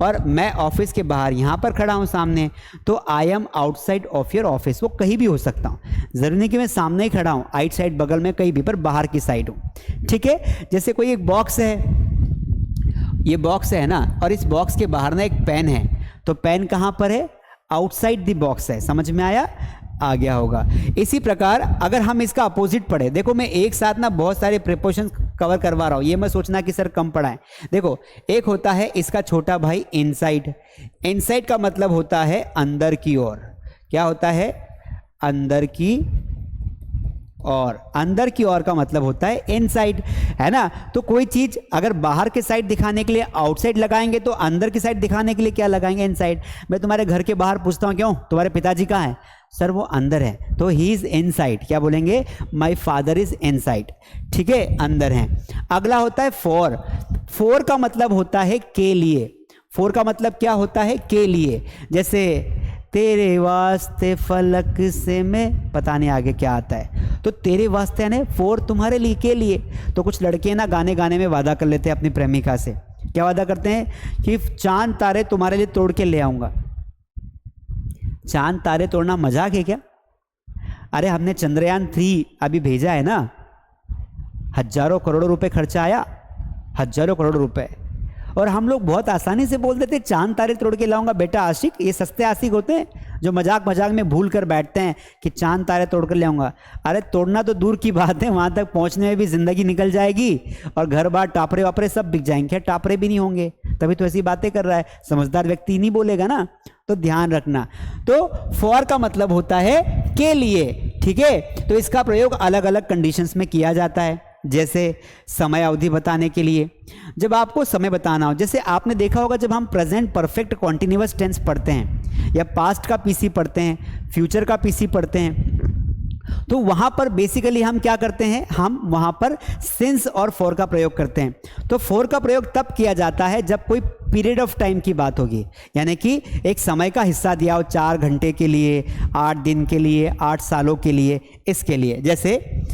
और मैं ऑफिस के बाहर यहां पर खड़ा हूं सामने, तो I am outside of your office. वो कहीं भी हो सकता हूं, जरूरी नहीं कि मैं सामने ही खड़ा हूं, आइट साइड, बगल में, कहीं भी, पर बाहर की साइड हूं। ठीक है, जैसे कोई एक बॉक्स है, ये बॉक्स है ना, और इस बॉक्स के बाहर ना एक पेन है, तो पेन कहां पर है, आउटसाइड द बॉक्स है। समझ में आया, आ गया होगा। इसी प्रकार अगर हम इसका अपोजिट पढ़े, देखो मैं एक साथ ना बहुत सारे प्रीपोजिशन कवर करवा रहा हूं, ये मैं सोचना कि सर कम पढ़ा है। देखो एक होता है इसका छोटा भाई इनसाइड। इनसाइड का मतलब होता है अंदर की ओर। क्या होता है, अंदर की और, अंदर की ओर का मतलब होता है इनसाइड, है ना। तो कोई चीज अगर बाहर के साइड दिखाने के लिए आउटसाइड लगाएंगे, तो अंदर की साइड दिखाने के लिए क्या लगाएंगे, इनसाइड। मैं तुम्हारे घर के बाहर पूछता हूं, क्यों तुम्हारे पिताजी कहाँ हैं, सर वो अंदर है, तो ही इज इनसाइड। क्या बोलेंगे, माय फादर इज इनसाइड। ठीक है, अंदर है। अगला होता है फॉर। फॉर का मतलब होता है के लिए। फॉर का मतलब क्या होता है, के लिए। जैसे तेरे वास्ते फलक से मैं, पता नहीं आगे क्या आता है, तो तेरे वास्ते यानी फॉर, तुम्हारे लिए, के लिए। तो कुछ लड़के ना गाने गाने में वादा कर लेते हैं अपनी प्रेमिका से। क्या वादा करते हैं कि चांद तारे तुम्हारे लिए तोड़ के ले आऊंगा। चांद तारे तोड़ना मजाक है क्या? अरे हमने चंद्रयान 3 अभी भेजा है ना, हजारों करोड़ों रुपए खर्चा आया, हजारों करोड़ रुपए, और हम लोग बहुत आसानी से बोल देते चांद तारे तोड़ के लाऊंगा बेटा आशिक। ये सस्ते आशिक होते हैं जो मजाक मजाक में भूल कर बैठते हैं कि चांद तारे तोड़ कर ले आऊंगा। अरे तोड़ना तो दूर की बात है, वहां तक पहुंचने में भी जिंदगी निकल जाएगी और घर बार टापरे वापरे सब बिक जाएंगे। क्या टापरे भी नहीं होंगे, तभी तो ऐसी बातें कर रहा है। समझदार व्यक्ति नहीं बोलेगा ना, तो ध्यान रखना। तो फॉर का मतलब होता है के लिए, ठीक है। तो इसका प्रयोग अलग अलग कंडीशंस में किया जाता है, जैसे समय अवधि बताने के लिए, जब आपको समय बताना हो। जैसे आपने देखा होगा जब हम प्रेजेंट परफेक्ट कॉन्टिन्यूअस टेंस पढ़ते हैं या पास्ट का पीसी पढ़ते हैं, फ्यूचर का पीसी पढ़ते हैं, तो वहां पर बेसिकली हम क्या करते हैं, हम वहां पर सिंस और फॉर का प्रयोग करते हैं। तो फॉर का प्रयोग तब किया जाता है जब कोई पीरियड ऑफ टाइम की बात होगी, यानी कि एक समय का हिस्सा दिया हो, 4 घंटे के लिए, 8 दिन के लिए, 8 सालों के लिए, इसके लिए। जैसे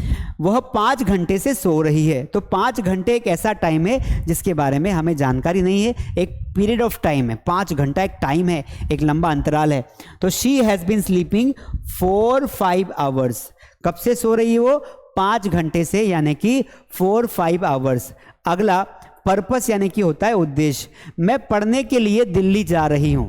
वह 5 घंटे से सो रही है, तो 5 घंटे एक ऐसा टाइम है जिसके बारे में हमें जानकारी नहीं है, एक पीरियड ऑफ टाइम है। 5 घंटा एक टाइम है, एक लंबा अंतराल है। तो she has been sleeping for 5 hours. कब से सो रही है वो? 5 घंटे से, यानी कि 4-5 आवर्स। अगला पर्पस यानी कि होता है उद्देश्य। मैं पढ़ने के लिए दिल्ली जा रही हूं।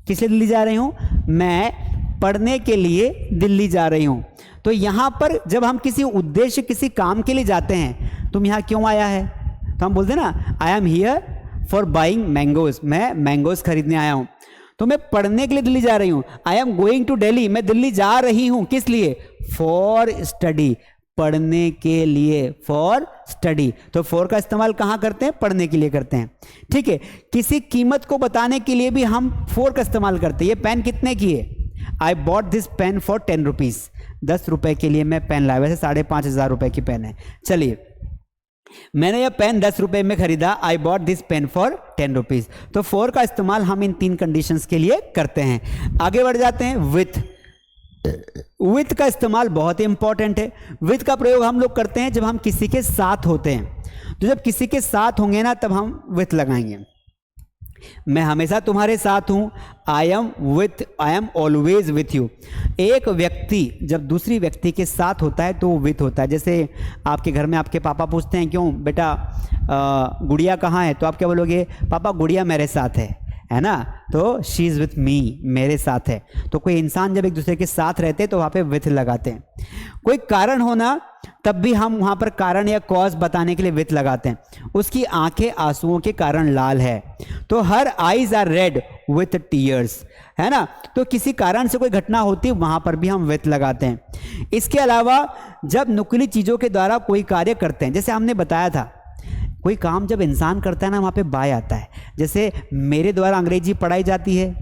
किस लिए दिल्ली जा रही हूं? मैं पढ़ने के लिए दिल्ली जा रही हूं। तो यहां पर जब हम किसी उद्देश्य, किसी काम के लिए जाते हैं, तुम यहां क्यों आया है, तो हम बोलते हैं ना I am here for buying mangoes. मैं मैंगोज खरीदने आया हूं। तो मैं पढ़ने के लिए दिल्ली जा रही हूं। I am going to Delhi. मैं दिल्ली जा रही हूं, किस लिए? फॉर स्टडी, पढ़ने के लिए, फॉर स्टडी। तो फॉर का इस्तेमाल कहां करते हैं? पढ़ने के लिए करते हैं, ठीक है। किसी कीमत को बताने के लिए भी हम फॉर का इस्तेमाल करते हैं। ये पेन कितने की है? I bought this pen for 10 rupees. 10 रुपए के लिए मैं पेन लाया। वैसे 5,500 रुपए की पेन है। चलिए, मैंने यह पेन 10 रुपए में खरीदा। I bought this pen for 10 rupees. तो फॉर का इस्तेमाल हम इन 3 कंडीशंस के लिए करते हैं। आगे बढ़ जाते हैं विथ। विथ का इस्तेमाल बहुत ही इंपॉर्टेंट है। विथ का प्रयोग हम लोग करते हैं जब हम किसी के साथ होते हैं। तो जब किसी के साथ होंगे ना, तब हम विथ लगाएंगे। मैं हमेशा तुम्हारे साथ हूं। I am always with you. एक व्यक्ति जब दूसरी व्यक्ति के साथ होता है तो वो विथ होता है। जैसे आपके घर में आपके पापा पूछते हैं, क्यों बेटा गुड़िया कहाँ है? तो आप क्या बोलोगे? पापा गुड़िया मेरे साथ है ना। तो शी इज विथ मी, मेरे साथ है। तो कोई इंसान जब एक दूसरे के साथ रहते हैं तो वहां पे विथ लगाते हैं। कोई कारण होना, तब भी हम वहां पर कारण या कॉज बताने के लिए विथ लगाते हैं। उसकी आंखें आंसुओं के कारण लाल है, तो her eyes are red with tears, है ना। तो किसी कारण से कोई घटना होती है, वहां पर भी हम विथ लगाते हैं। इसके अलावा जब नुकीली चीजों के द्वारा कोई कार्य करते हैं, जैसे हमने बताया था, कोई काम जब इंसान करता है ना, वहां पे बाय आता है। जैसे मेरे द्वारा अंग्रेजी पढ़ाई जाती है,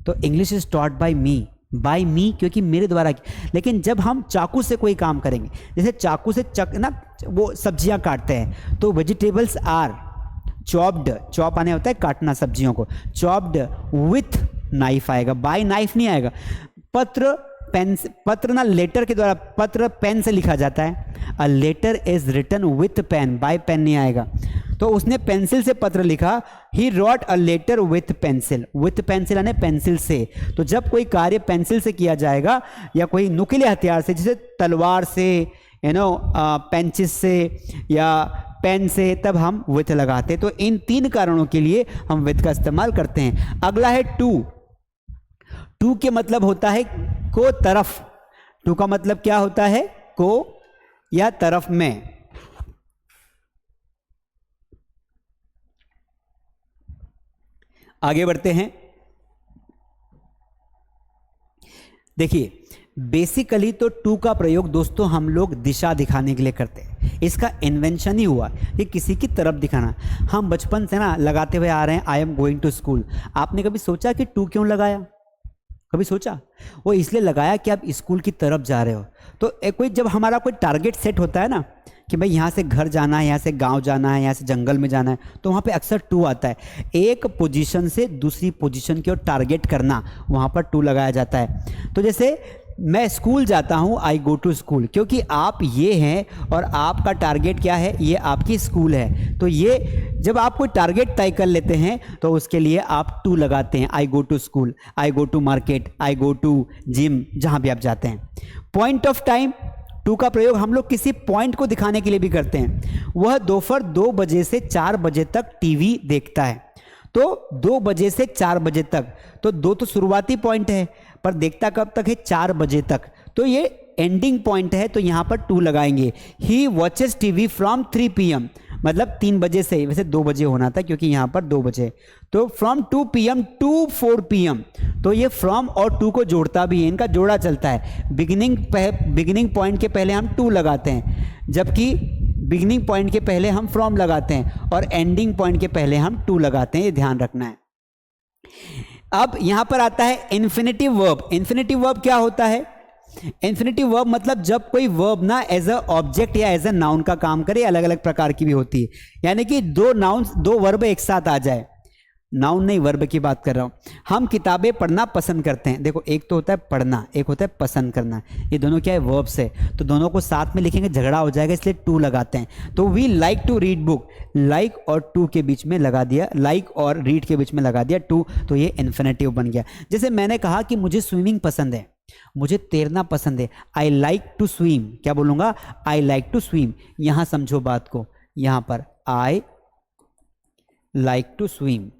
तो इंग्लिश इज टॉट बाय मी, क्योंकि मेरे द्वारा। लेकिन जब हम चाकू से कोई काम करेंगे, जैसे चाकू से वो सब्जियां काटते हैं, तो वेजिटेबल्स आर चॉप्ड। चॉप आने होता है काटना सब्जियों को, चॉप्ड विथ नाइफ आएगा, बाय नाइफ नहीं आएगा। पत्र ना लेटर के द्वारा, पत्र पेन से लिखा जाता है। A letter is written with pen, by pen नहीं आएगा। तो उसने पेंसिल से पत्र लिखा। He wrote a letter with pencil. With pencil यानी पेंसिल से। तो जब कोई कार्य पेंसिल से किया जाएगा या कोई नुकीले हथियार से, जैसे तलवार से, पेंचिस से या पेन से, तब हम विथ लगाते। तो इन 3 कारणों के लिए हम विथ का इस्तेमाल करते हैं। अगला है टू। टू के मतलब होता है को तरफ। टू का मतलब क्या होता है? को या तरफ में। आगे बढ़ते हैं। देखिए, बेसिकली तो टू का प्रयोग दोस्तों हम लोग दिशा दिखाने के लिए करते हैं। इसका इन्वेंशन ही हुआ कि किसी की तरफ दिखाना। हम बचपन से ना लगाते हुए आ रहे हैं, I am going to school. आपने कभी सोचा कि टू क्यों लगाया? कभी सोचा? वो इसलिए लगाया कि आप स्कूल की तरफ जा रहे हो। तो कोई जब हमारा कोई टारगेट सेट होता है ना, कि भाई यहाँ से घर जाना है, यहाँ से गांव जाना है, यहाँ से जंगल में जाना है, तो वहाँ पे अक्सर टू आता है। एक पोजीशन से दूसरी पोजीशन की ओर टारगेट करना, वहाँ पर टू लगाया जाता है। तो जैसे मैं स्कूल जाता हूँ, आई गो टू स्कूल, क्योंकि आप ये हैं और आपका टारगेट क्या है? ये आपकी स्कूल है। तो ये जब आप कोई टारगेट तय कर लेते हैं तो उसके लिए आप टू लगाते हैं। I go to school, I go to market, I go to gym, जहाँ भी आप जाते हैं। पॉइंट ऑफ टाइम, टू का प्रयोग हम लोग किसी पॉइंट को दिखाने के लिए भी करते हैं। वह दोपहर 2 बजे से 4 बजे तक टीवी देखता है। तो 2 बजे से 4 बजे तक, तो 2 तो शुरुआती पॉइंट है, पर देखता कब तक है? 4 बजे तक, तो ये एंडिंग पॉइंट है, तो यहां पर 2 लगाएंगे। ही वॉचेस टीवी फ्रॉम 3 PM, मतलब 3 बजे से, वैसे 2 बजे होना था क्योंकि यहां पर 2 बजे, तो फ्रॉम 2 PM टू 4 PM, तो ये फ्रॉम और टू को जोड़ता भी है, इनका जोड़ा चलता है। बिगिनिंग पॉइंट के पहले हम 2 लगाते हैं, जबकि बिगिनिंग पॉइंट के पहले हम फ्रॉम लगाते हैं, और एंडिंग पॉइंट के पहले हम 2 लगाते हैं, ये ध्यान रखना है। अब यहां पर आता है इन्फिनेटिव वर्ब। इन्फिनेटिव वर्ब क्या होता है? इन्फिनेटिव वर्ब मतलब जब कोई वर्ब ना एज अ ऑब्जेक्ट या एज अ नाउन का काम करे, अलग अलग प्रकार की भी होती है, यानी कि 2 नाउन्स, 2 वर्ब एक साथ आ जाए। नाउन नहीं, वर्ब की बात कर रहा हूं। हम किताबें पढ़ना पसंद करते हैं। देखो, एक तो होता है पढ़ना, एक होता है पसंद करना, ये दोनों क्या है? वर्ब्स है, तो दोनों को साथ में लिखेंगे झगड़ा हो जाएगा, इसलिए 2 लगाते हैं। तो we like to read book, like और 2 के बीच में लगा दिया, लाइक और रीड के बीच में लगा दिया 2, तो ये इन्फिनेटिव बन गया। जैसे मैंने कहा कि मुझे स्विमिंग पसंद है, मुझे तैरना पसंद है, आई लाइक टू स्विम, क्या बोलूंगा? I like to swim. यहां समझो बात को, यहां पर आई लाइक टू स्विम,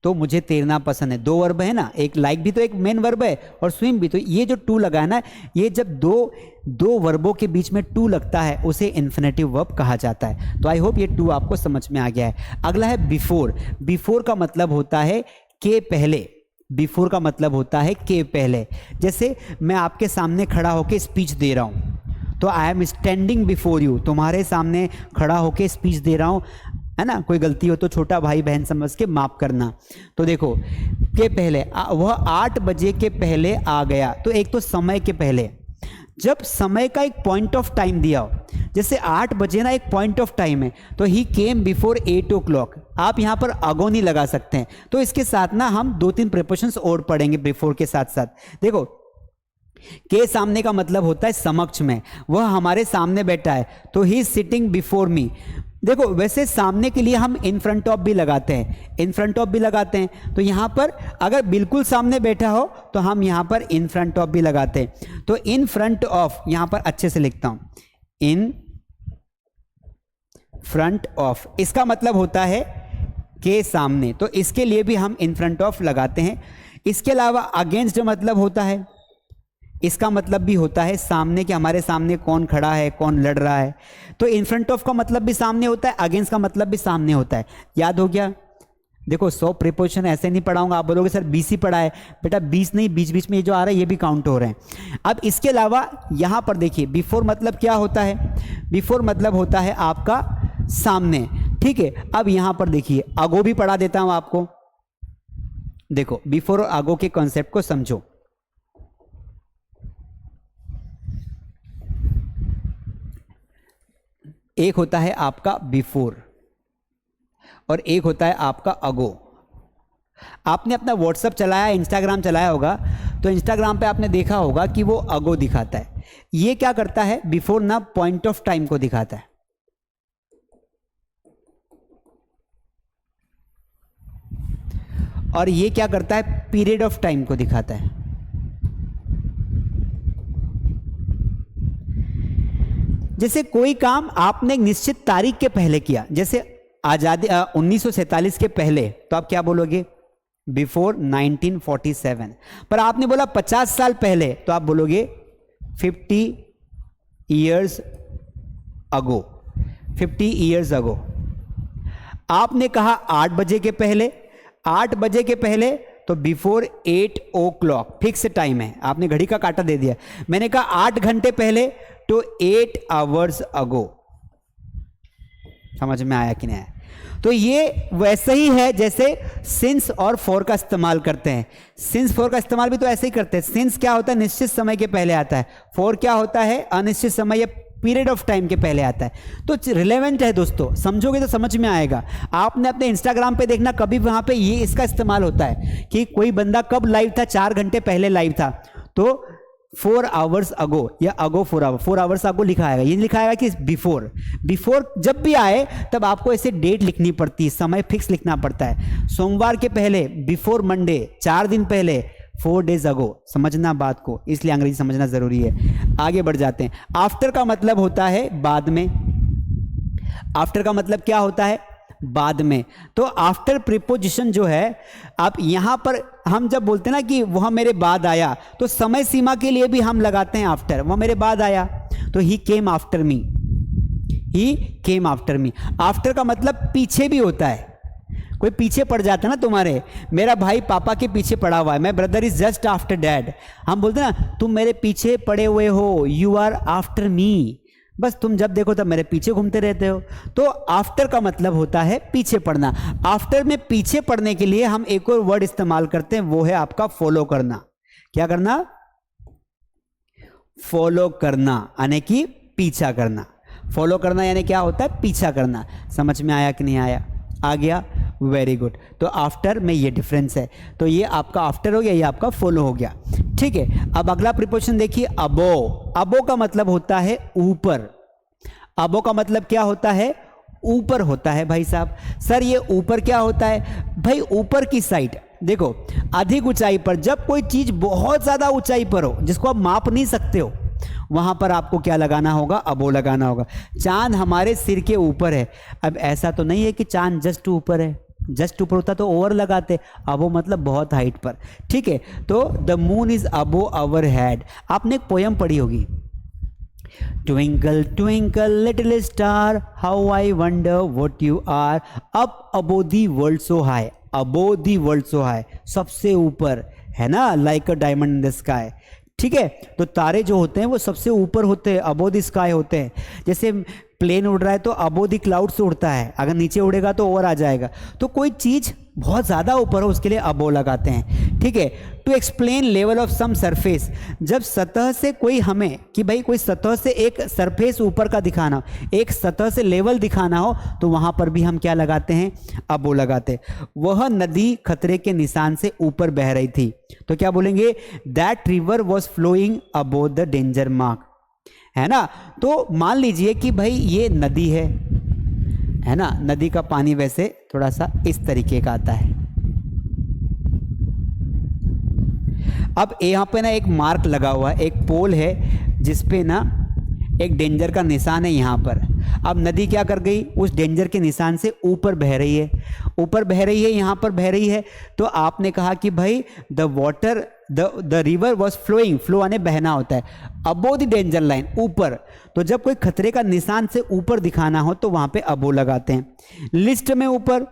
तो मुझे तैरना पसंद है, 2 वर्ब है ना, एक लाइक भी तो एक मेन वर्ब है और स्विम भी, तो ये जो 2 लगा है ना, ये जब दो वर्बों के बीच में 2 लगता है उसे इन्फिनेटिव वर्ब कहा जाता है। तो आई होप ये 2 आपको समझ में आ गया है। अगला है बिफोर। बिफोर का मतलब होता है के पहले, बिफोर का मतलब होता है के पहले। जैसे मैं आपके सामने खड़ा होकर स्पीच दे रहा हूं, तो I am standing before you, तुम्हारे सामने खड़ा होकर स्पीच दे रहा हूं, है ना। कोई गलती हो तो छोटा भाई बहन समझ के माफ करना। तो देखो, के पहले, वह 8 बजे के पहले आ गया, तो एक तो समय के पहले, जब समय का एक पॉइंट ऑफ टाइम दिया हो, जैसे 8 बजे ना एक पॉइंट ऑफ टाइम है, तो ही केम बिफोर 8 o'clock, आप यहां पर अगो नहीं लगा सकते हैं। तो इसके साथ ना हम 2-3 प्रीपोजिशंस और पढ़ेंगे बिफोर के साथ साथ। देखो, के सामने का मतलब होता है समक्ष में, वह हमारे सामने बैठा है, तो ही सिटिंग बिफोर मी। देखो, वैसे सामने के लिए हम इन फ्रंट ऑफ भी लगाते हैं, इन फ्रंट ऑफ भी लगाते हैं, तो यहां पर अगर बिल्कुल सामने बैठा हो तो हम यहां पर इन फ्रंट ऑफ भी लगाते हैं। तो इन फ्रंट ऑफ, यहां पर अच्छे से लिखता हूं, इन फ्रंट ऑफ, इसका मतलब होता है के सामने, तो इसके लिए भी हम इन फ्रंट ऑफ लगाते हैं। इसके अलावा अगेंस्ट जो मतलब होता है, इसका मतलब भी होता है सामने, के हमारे सामने कौन खड़ा है, कौन लड़ रहा है, तो इन फ्रंट ऑफ का मतलब भी सामने होता है, अगेंस्ट का मतलब भी सामने होता है। याद हो गया? देखो, 100 प्रीपोजिशन ऐसे नहीं पढ़ाऊंगा, आप बोलोगे सर 20 ही पढ़ा है, बेटा 20 नहीं, बीच बीच में ये जो आ रहा है ये भी काउंट हो रहे हैं। अब इसके अलावा यहां पर देखिए, बिफोर मतलब क्या होता है? बिफोर मतलब होता है आपका सामने, ठीक है। अब यहां पर देखिए, अगो भी पढ़ा देता हूं आपको। देखो, बिफोर और अगो के कॉन्सेप्ट को समझो। एक होता है आपका बिफोर और एक होता है आपका अगो। आपने अपना व्हाट्सएप चलाया, इंस्टाग्राम चलाया होगा, तो इंस्टाग्राम पे आपने देखा होगा कि वो अगो दिखाता है। ये क्या करता है? बिफोर ना पॉइंट ऑफ टाइम को दिखाता है, और ये क्या करता है? पीरियड ऑफ टाइम को दिखाता है। जैसे कोई काम आपने एक निश्चित तारीख के पहले किया, जैसे आजादी 1947 के पहले, तो आप क्या बोलोगे? बिफोर 1947। पर आपने बोला 50 साल पहले, तो आप बोलोगे 50 years ago, 50 years ago। आपने कहा 8 बजे के पहले, 8 बजे के पहले, तो बिफोर 8 o'clock, फिक्स टाइम है, आपने घड़ी का काटा दे दिया। मैंने कहा 8 घंटे पहले, तो 8 hours ago। समझ में आया कि नहीं आया? तो ये वैसे ही है जैसे सिंस और फॉर का इस्तेमाल करते हैं। सिंस फॉर का इस्तेमाल भी तो ऐसे ही करते हैं। सिंस क्या होता है? निश्चित समय के पहले आता है। फॉर क्या होता है? अनिश्चित समय या पीरियड ऑफ टाइम के पहले आता है। तो रिलेवेंट है दोस्तों, समझोगे तो समझ में आएगा। आपने अपने इंस्टाग्राम पे देखना, कभी वहां पे ये इसका इस्तेमाल होता है कि कोई बंदा कब लाइव था, 4 घंटे पहले लाइव था, तो 4 hours ago या अगो 4 hours ago लिखा आएगा। ये लिखा आएगा कि बिफोर। बिफोर जब भी आए तब आपको ऐसे डेट लिखनी पड़ती है, समय फिक्स लिखना पड़ता है। सोमवार के पहले, बिफोर मंडे, 4 दिन पहले, 4 days ago, समझना बात को, इसलिए अंग्रेजी समझना जरूरी है। आगे बढ़ जाते हैं। आफ्टर का मतलब होता है बाद में। आफ्टर का मतलब क्या होता है? बाद में। तो आफ्टर प्रीपोजिशन जो है, आप यहां पर हम जब बोलते हैं ना कि वह मेरे बाद आया, तो समय सीमा के लिए भी हम लगाते हैं आफ्टर। वह मेरे बाद आया तो ही केम आफ्टर मी, ही केम आफ्टर मी। आफ्टर का मतलब पीछे भी होता है। कोई पीछे पड़ जाता है ना तुम्हारे, मेरा भाई पापा के पीछे पड़ा हुआ है, my brother is just after dad. हम बोलते हैं ना तुम मेरे पीछे पड़े हुए हो, यू आर आफ्टर मी। बस तुम जब देखो तब मेरे पीछे घूमते रहते हो। तो आफ्टर का मतलब होता है पीछे पड़ना। आफ्टर में पीछे पड़ने के लिए हम एक और वर्ड इस्तेमाल करते हैं, वो है आपका फॉलो करना। क्या करना? फॉलो करना, यानी कि पीछा करना। फॉलो करना यानी क्या होता है? पीछा करना। समझ में आया कि नहीं आया? आ गया? Very good. तो आफ्टर में ये डिफरेंस है। तो ये आपका आफ्टर हो गया, ये आपका फॉलो हो गया। ठीक है, अब अगला प्रीपोजिशन देखिए, अबो। अबो का मतलब होता है ऊपर। अबो का मतलब क्या होता है? ऊपर होता है भाई साहब। सर ये ऊपर क्या होता है? भाई ऊपर की साइड। देखो, अधिक ऊंचाई पर, जब कोई चीज बहुत ज्यादा ऊंचाई पर हो जिसको आप माप नहीं सकते हो, वहां पर आपको क्या लगाना होगा? अबो लगाना होगा। चांद हमारे सिर के ऊपर है। अब ऐसा तो नहीं है कि चांद जस्ट ऊपर है, जस्ट ऊपर होता तो ओवर लगाते। अबो मतलब बहुत हाइट पर। ठीक है, तो the moon is above our head. आपने एक पोयम पढ़ी होगी, twinkle twinkle little star how I wonder what you are, up above the world so high. Above the world so high, सबसे ऊपर, है ना, like a diamond in the sky. ठीक है, तो तारे जो होते हैं वो सबसे ऊपर होते हैं, अबो द स्काई होते हैं। जैसे प्लेन उड़ रहा है तो अबो द क्लाउड से उड़ता है, अगर नीचे उड़ेगा तो ओवर आ जाएगा। तो कोई चीज बहुत ज्यादा ऊपर हो उसके लिए अबो लगाते हैं। ठीक है, to explain level of some surface, जब सतह से कोई हमें, कि भाई कोई सतह से एक सरफेस ऊपर का दिखाना हो, एक सतह से लेवल दिखाना हो, तो वहां पर भी हम क्या लगाते हैं? अबो लगाते। वह नदी खतरे के निशान से ऊपर बह रही थी, तो क्या बोलेंगे? That river was flowing above the danger mark, है ना। तो मान लीजिए कि भाई ये नदी है ना, नदी का पानी वैसे थोड़ा सा इस तरीके का आता है। अब यहाँ पे ना एक मार्क लगा हुआ है, एक पोल है जिसपे ना एक डेंजर का निशान है यहाँ पर। अब नदी क्या कर गई? उस डेंजर के निशान से ऊपर बह रही है, ऊपर बह रही है, यहाँ पर बह रही है। तो आपने कहा कि भाई the water, the river was flowing, flow आने बहना होता है, अबो द डेंजर लाइन, ऊपर। तो जब कोई खतरे का निशान से ऊपर दिखाना हो तो वहां पे अबो लगाते हैं। लिस्ट में ऊपर,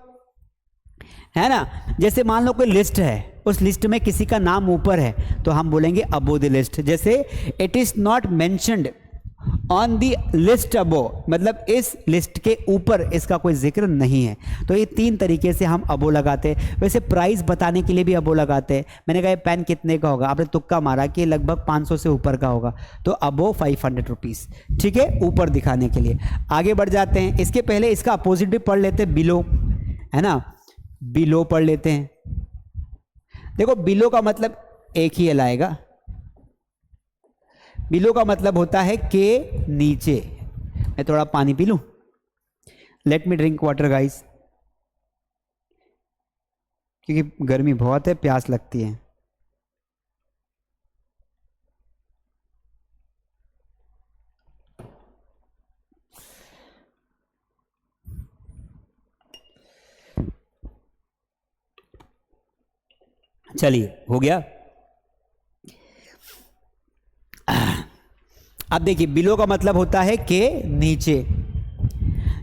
है ना, जैसे मान लो कोई लिस्ट है, उस लिस्ट में किसी का नाम ऊपर है तो हम बोलेंगे अबो द लिस्ट। जैसे it is not mentioned on the list above, मतलब इस लिस्ट के ऊपर इसका कोई जिक्र नहीं है। तो ये 3 तरीके से हम अबो लगाते हैं। वैसे प्राइस बताने के लिए भी अबो लगाते हैं। मैंने कहा ये पेन कितने का होगा, आपने तुक्का मारा कि लगभग 500 से ऊपर का होगा, तो अबो 500 रुपीज़। ठीक है, ऊपर दिखाने के लिए। आगे बढ़ जाते हैं। इसके पहले इसका अपोजिट भी पढ़ लेते हैं, बिलो, है ना, बिलो पढ़ लेते हैं। देखो बिलो का मतलब एक ही लाएगा, बिलो का मतलब होता है के नीचे। मैं थोड़ा पानी पी लूं, let me drink water guys, क्योंकि गर्मी बहुत है, प्यास लगती है। चलिए, हो गया। अब देखिए, बिलो का मतलब होता है के नीचे।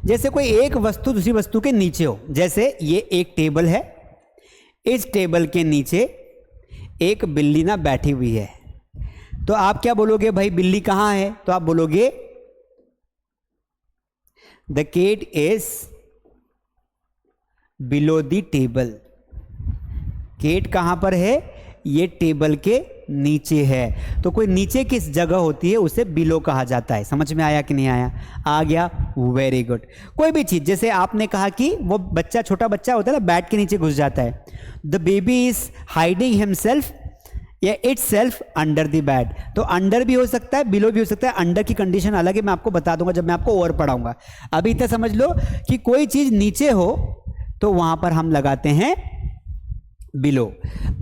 जैसे कोई एक वस्तु दूसरी वस्तु के नीचे हो, जैसे ये एक टेबल है, इस टेबल के नीचे एक बिल्ली ना बैठी हुई है, तो आप क्या बोलोगे? भाई बिल्ली कहाँ है? तो आप बोलोगे the cat is below the table. Cat कहां पर है? ये टेबल के नीचे है। तो कोई नीचे किस जगह होती है उसे बिलो कहा जाता है। समझ में आया कि नहीं आया? आ गया, वेरी गुड। कोई भी चीज, जैसे आपने कहा कि वो बच्चा, छोटा बच्चा होता है ना, बेड के नीचे घुस जाता है, the baby is hiding himself या इटसेल्फ अंडर द बेड। तो अंडर भी हो सकता है, बिलो भी हो सकता है। अंडर की कंडीशन अलग है, मैं आपको बता दूंगा जब मैं आपको और पढ़ाऊंगा। अभी तक समझ लो कि कोई चीज नीचे हो तो वहां पर हम लगाते हैं बिलो।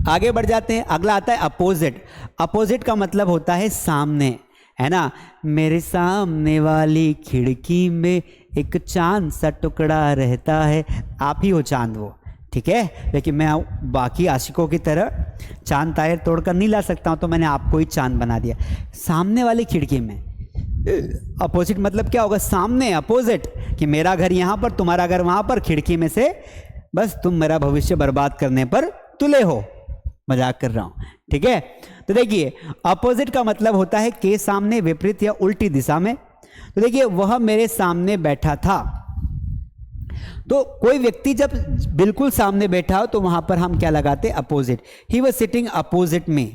आगे बढ़ जाते हैं, अगला आता है अपोजिट। अपोजिट का मतलब होता है सामने, है ना। मेरे सामने वाली खिड़की में एक चांद सा टुकड़ा रहता है, आप ही हो चांद वो, ठीक है। लेकिन मैं बाकी आशिकों की तरह चांद तारे तोड़कर नहीं ला सकता हूं, तो मैंने आपको ही चांद बना दिया। सामने वाली खिड़की में, अपोजिट मतलब क्या होगा, सामने, अपोजिट, कि मेरा घर यहां पर, तुम्हारा घर वहां पर, खिड़की में से बस तुम मेरा भविष्य बर्बाद करने पर तुले हो। मजाक कर रहा हूं, ठीक है। तो देखिए अपोजिट का मतलब होता है के सामने, विपरीत या उल्टी दिशा में। तो देखिए वह मेरे सामने बैठा था, तो कोई व्यक्ति जब बिल्कुल सामने बैठा हो तो वहां पर हम क्या लगाते, opposite. He was sitting opposite me,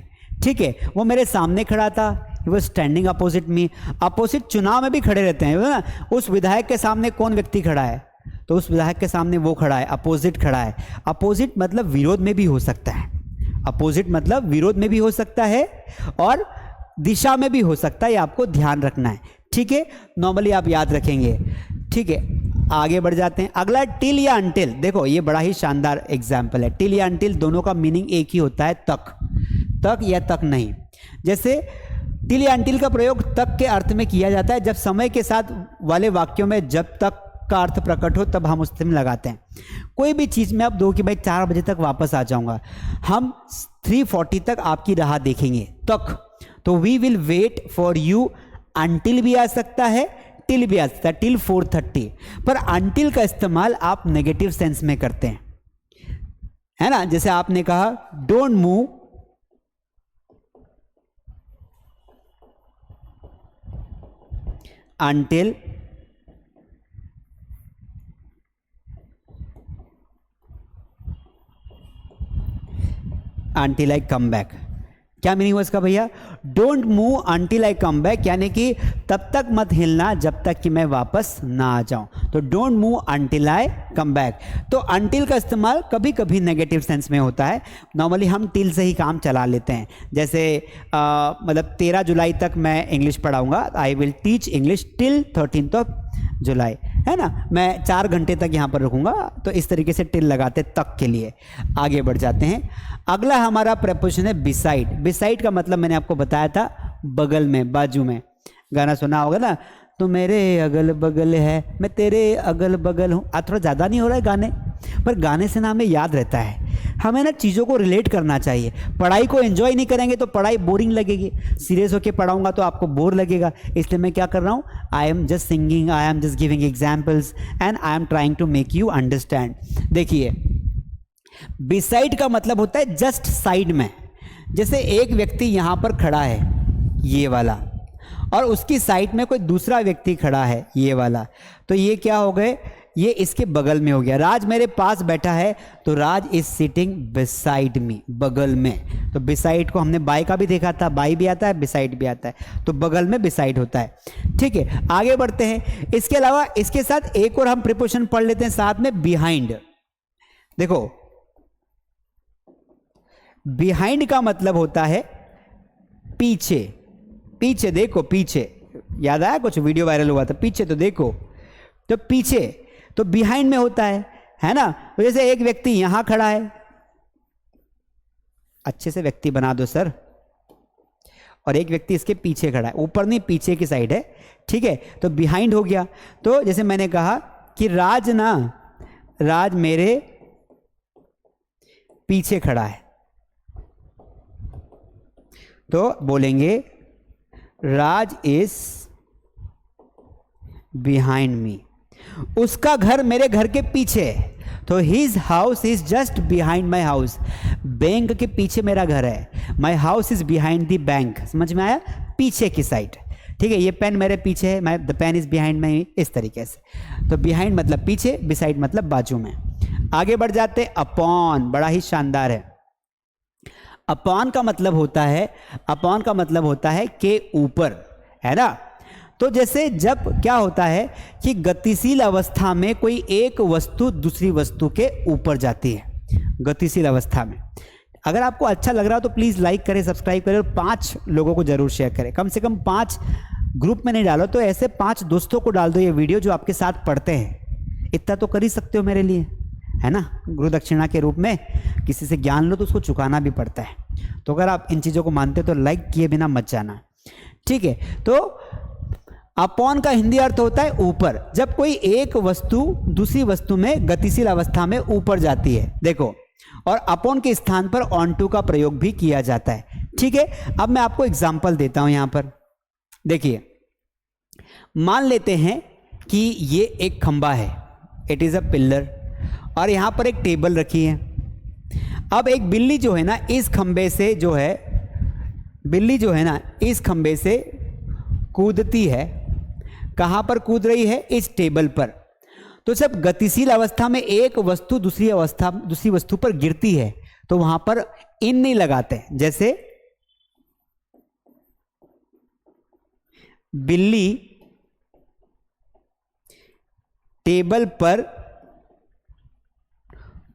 ठीक है, वो मेरे सामने खड़ा था, he was standing opposite me. Opposite चुनाव में भी खड़े रहते हैं ना, उस विधायक के सामने कौन व्यक्ति खड़ा है, तो उस विधायक के सामने वो खड़ा है, अपोजिट खड़ा है। अपोजिट मतलब विरोध में भी हो सकता है, अपोजिट मतलब विरोध में भी हो सकता है और दिशा में भी हो सकता है, ये आपको ध्यान रखना है, ठीक है। नॉर्मली आप याद रखेंगे, ठीक है। आगे बढ़ जाते हैं, अगला टिल या अंटिल। देखो ये बड़ा ही शानदार एग्जाम्पल है। टिल या अंटिल दोनों का मीनिंग एक ही होता है, तक, तक या तक नहीं। जैसे टिल या अंटिल का प्रयोग तक के अर्थ में किया जाता है जब समय के साथ वाले वाक्यों में जब तक का अर्थ प्रकट हो तब हम उसमें लगाते हैं। कोई भी चीज में आप दो कि भाई 4 बजे तक वापस आ जाऊंगा, हम 3:40 तक आपकी राह देखेंगे, तक, तो we will wait for you. Until भी आ सकता है, टिल भी आ सकता है, टिल 4:30, पर अंटिल का इस्तेमाल आप नेगेटिव सेंस में करते हैं, है ना। जैसे आपने कहा don't move until until I come back। क्या मीनिंग हुआ इसका भैया, don't move until I come back, यानी कि तब तक मत हिलना जब तक कि मैं वापस ना आ जाऊं। तो don't move until I come back. तो अंटिल का इस्तेमाल कभी कभी नेगेटिव सेंस में होता है, नॉर्मली हम टिल से ही काम चला लेते हैं। जैसे मतलब 13 जुलाई तक मैं इंग्लिश पढ़ाऊंगा, I will teach English till 13 जुलाई, है ना, मैं 4 घंटे तक यहाँ पर रुकूंगा। तो इस तरीके से टिल लगाते तक के लिए। आगे बढ़ जाते हैं, अगला हमारा प्रपोजिशन है बिसाइड। बिसाइड का मतलब मैंने आपको बताया था बगल में, बाजू में। गाना सुना होगा ना, तो मेरे अगल बगल है, मैं तेरे अगल बगल हूँ। थोड़ा ज़्यादा नहीं हो रहा है गाने, पर गाने से ना हमें याद रहता है। हमें ना चीज़ों को रिलेट करना चाहिए। पढ़ाई को एंजॉय नहीं करेंगे तो पढ़ाई बोरिंग लगेगी, सीरियस होकर पढ़ाऊंगा तो आपको बोर लगेगा। इसलिए मैं क्या कर रहा हूँ, I am just singing, I am just giving examples and I am trying to make you understand. देखिए बिसाइड का मतलब होता है जस्ट साइड में। जैसे एक व्यक्ति यहाँ पर खड़ा है, ये वाला, और उसकी साइड में कोई दूसरा व्यक्ति खड़ा है, ये वाला, तो ये क्या हो गए, ये इसके बगल में हो गया। राज मेरे पास बैठा है, तो राज इज सिटिंग बिसाइड मी, बगल में। तो बिसाइड को हमने बाय का भी देखा था, बाय भी आता है, बिसाइड भी आता है, तो बगल में बिसाइड होता है, ठीक है। आगे बढ़ते हैं, इसके अलावा इसके साथ एक और हम प्रीपोजिशन पढ़ लेते हैं साथ में, बिहाइंड। देखो बिहाइंड का मतलब होता है पीछे, पीछे देखो, पीछे, याद आया कुछ वीडियो वायरल हुआ था, पीछे तो देखो, तो पीछे तो बिहाइंड में होता है ना। तो जैसे एक व्यक्ति यहां खड़ा है, अच्छे से व्यक्ति बना दो सर, और एक व्यक्ति इसके पीछे खड़ा है, ऊपर नहीं पीछे की साइड है, ठीक है, तो बिहाइंड हो गया। तो जैसे मैंने कहा कि राज मेरे पीछे खड़ा है, तो बोलेंगे राज इज बिहाइंड मी। उसका घर मेरे घर के पीछे है, तो his house is just behind my house. Bank के पीछे मेरा घर है, my house is behind the bank. समझ में आया, पीछे की साइड, ठीक है। ये पेन मेरे पीछे है, the pen is behind my, इस तरीके से। तो बिहाइंड मतलब पीछे, बिसाइड मतलब बाजू में। आगे बढ़ जाते, अपॉन, बड़ा ही शानदार है। अपॉन का मतलब होता है, अपॉन का मतलब होता है के ऊपर, है ना। तो जैसे जब क्या होता है कि गतिशील अवस्था में कोई एक वस्तु दूसरी वस्तु के ऊपर जाती है, गतिशील अवस्था में। अगर आपको अच्छा लग रहा हो तो प्लीज़ लाइक करें, सब्सक्राइब करें, और 5 लोगों को जरूर शेयर करें। कम से कम 5 ग्रुप में नहीं डालो तो ऐसे 5 दोस्तों को डाल दो ये वीडियो जो आपके साथ पढ़ते हैं। इतना तो कर ही सकते हो मेरे लिए, है ना, गुरु दक्षिणा के रूप में किसी से ज्ञान लो तो उसको चुकाना भी पड़ता है। तो अगर आप इन चीज़ों को मानते हो तो लाइक किए बिना मत जाना, ठीक है। तो अपॉन का हिंदी अर्थ होता है ऊपर, जब कोई एक वस्तु दूसरी वस्तु में गतिशील अवस्था में ऊपर जाती है, देखो, और अपॉन के स्थान पर ऑन टू का प्रयोग भी किया जाता है, ठीक है। अब मैं आपको एग्जाम्पल देता हूं यहां पर, देखिए, मान लेते हैं कि ये एक खंबा है, इट इज अ पिल्लर, और यहां पर एक टेबल रखी है। अब एक बिल्ली जो है ना इस खंबे से जो है, बिल्ली जो है ना इस खंबे से कूदती है। कहां पर कूद रही है? इस टेबल पर। तो जब गतिशील अवस्था में एक वस्तु दूसरी वस्तु पर गिरती है तो वहां पर इन नहीं लगाते। जैसे बिल्ली टेबल पर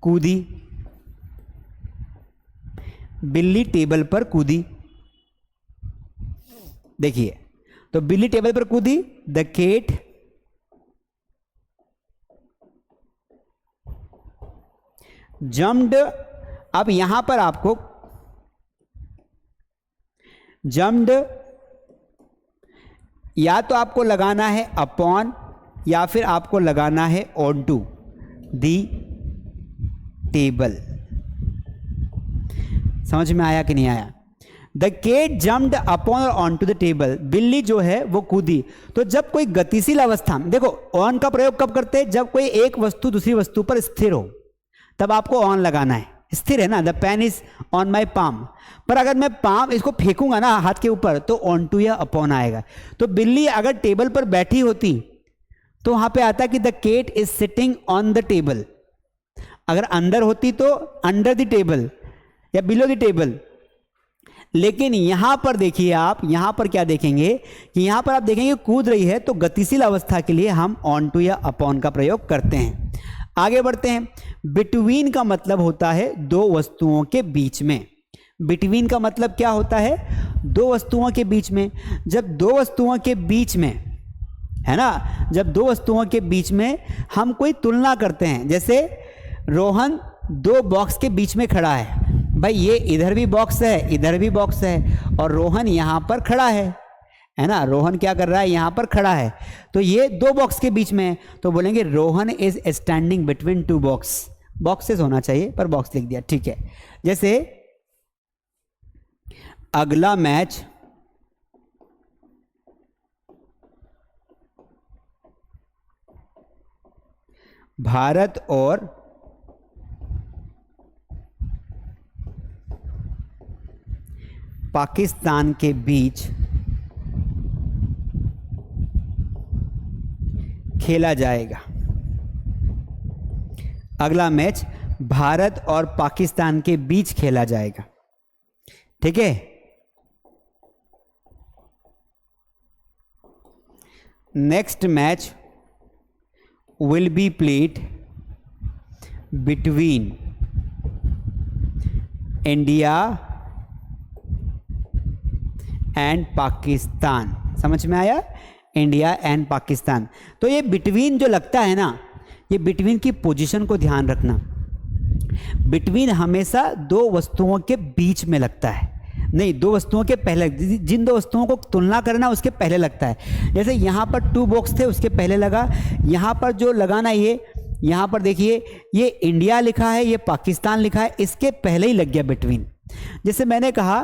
कूदी, बिल्ली टेबल पर कूदी, देखिए, तो बिल्ली टेबल पर कूदी, द कैट जम्प्ड। अब यहां पर आपको जम्प्ड या तो आपको लगाना है अपॉन या फिर आपको लगाना है ऑन टू दी टेबल। समझ में आया कि नहीं आया? द कैट जम्प्ड अपॉन और ऑन टू द टेबल, बिल्ली जो है वो कूदी। तो जब कोई गतिशील अवस्था में, देखो ऑन का प्रयोग कब करते हैं? जब कोई एक वस्तु दूसरी वस्तु पर स्थिर हो तब आपको ऑन लगाना है। स्थिर है ना, the pen is on my palm, पर अगर मैं पाम इसको फेंकूंगा ना हाथ के ऊपर तो ऑन टू या अपॉन आएगा। तो बिल्ली अगर टेबल पर बैठी होती तो वहां पे आता कि the cat is sitting on the table. अगर अंदर होती तो अंडर द टेबल या बिलो द टेबल। लेकिन यहां पर देखिए आप, यहां पर क्या देखेंगे कि यहां पर आप देखेंगे कूद रही है, तो गतिशील अवस्था के लिए हम ऑन टू या अपॉन का प्रयोग करते हैं। आगे बढ़ते हैं। बिटवीन का मतलब होता है दो वस्तुओं के बीच में। बिटवीन का मतलब क्या होता है? दो वस्तुओं के बीच में। जब दो वस्तुओं के बीच में, है ना, जब दो वस्तुओं के बीच में हम कोई तुलना करते हैं, जैसे रोहन दो बॉक्स के बीच में खड़ा है, भाई ये इधर भी बॉक्स है इधर भी बॉक्स है और रोहन यहां पर खड़ा है ना, रोहन क्या कर रहा है? यहां पर खड़ा है, तो ये दो बॉक्स के बीच में है, तो बोलेंगे Rohan is standing between two box. Boxes होना चाहिए पर बॉक्स लिख दिया, ठीक है। जैसे अगला मैच भारत और पाकिस्तान के बीच खेला जाएगा। अगला मैच भारत और पाकिस्तान के बीच खेला जाएगा, ठीक है। Next match will be played between India and Pakistan. समझ में आया? India and Pakistan. तो ये बिटवीन जो लगता है ना, ये बिटवीन की पोजीशन को ध्यान रखना। बिटवीन हमेशा दो वस्तुओं के बीच में लगता है, नहीं दो वस्तुओं के पहले। जिन दो वस्तुओं को तुलना करना उसके पहले लगता है। जैसे यहाँ पर टू बॉक्स थे उसके पहले लगा, यहाँ पर जो लगाना ये, यहाँ पर देखिए ये इंडिया लिखा है ये पाकिस्तान लिखा है, इसके पहले ही लग गया बिटवीन। जैसे मैंने कहा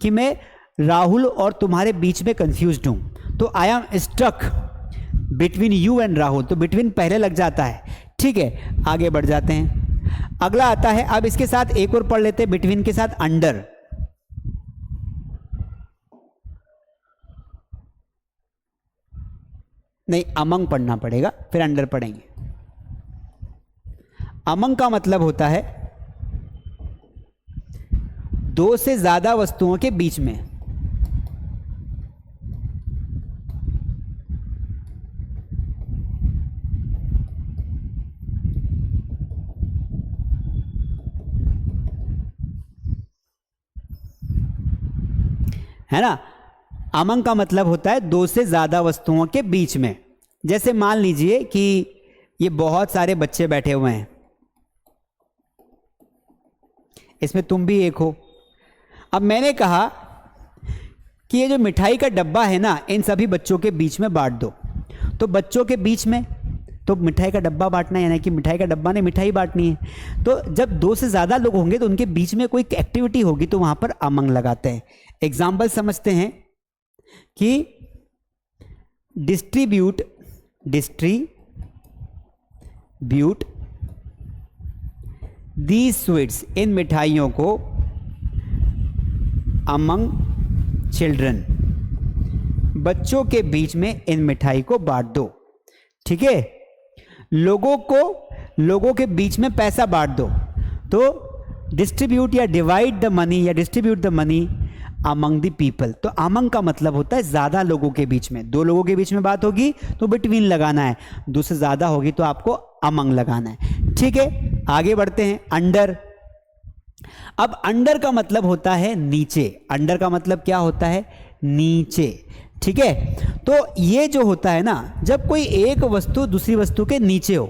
कि मैं राहुल और तुम्हारे बीच में कंफ्यूज्ड हूं, तो I am stuck between you and Rahul, तो बिटवीन पहले लग जाता है, ठीक है। आगे बढ़ जाते हैं। अगला आता है, अब इसके साथ एक और पढ़ लेते हैं, बिटवीन के साथ अंडर। नहीं, अमंग पढ़ना पड़ेगा फिर अंडर पढ़ेंगे। अमंग का मतलब होता है दो से ज्यादा वस्तुओं के बीच में। है ना, अमंग का मतलब होता है दो से ज्यादा वस्तुओं के बीच में। जैसे मान लीजिए कि ये बहुत सारे बच्चे बैठे हुए हैं, इसमें तुम भी एक हो। अब मैंने कहा कि ये जो मिठाई का डब्बा है ना, इन सभी बच्चों के बीच में बांट दो। तो बच्चों के बीच में तो मिठाई का डब्बा बांटना है, यानी कि मिठाई का डब्बा ने मिठाई बांटनी है। तो जब दो से ज़्यादा लोग होंगे तो उनके बीच में कोई एक्टिविटी होगी तो वहाँ पर अमंग लगाते हैं। एग्जाम्पल समझते हैं कि डिस्ट्रीब्यूट दी स्वीट्स, इन मिठाइयों को अमंग चिल्ड्रन, बच्चों के बीच में इन मिठाई को बांट दो। ठीक है, लोगों के बीच में पैसा बांट दो। तो डिस्ट्रीब्यूट या डिवाइड द मनी या distribute the money among the people. तो अमंग का मतलब होता है ज्यादा लोगों के बीच में। दो लोगों के बीच में बात होगी तो बिटवीन लगाना है, दो से ज्यादा होगी तो आपको अमंग लगाना है। ठीक है, आगे बढ़ते हैं। अंडर। अब अंडर का मतलब होता है नीचे। अंडर का मतलब क्या होता है? नीचे। ठीक है, तो ये जो होता है ना, जब कोई एक वस्तु दूसरी वस्तु के नीचे हो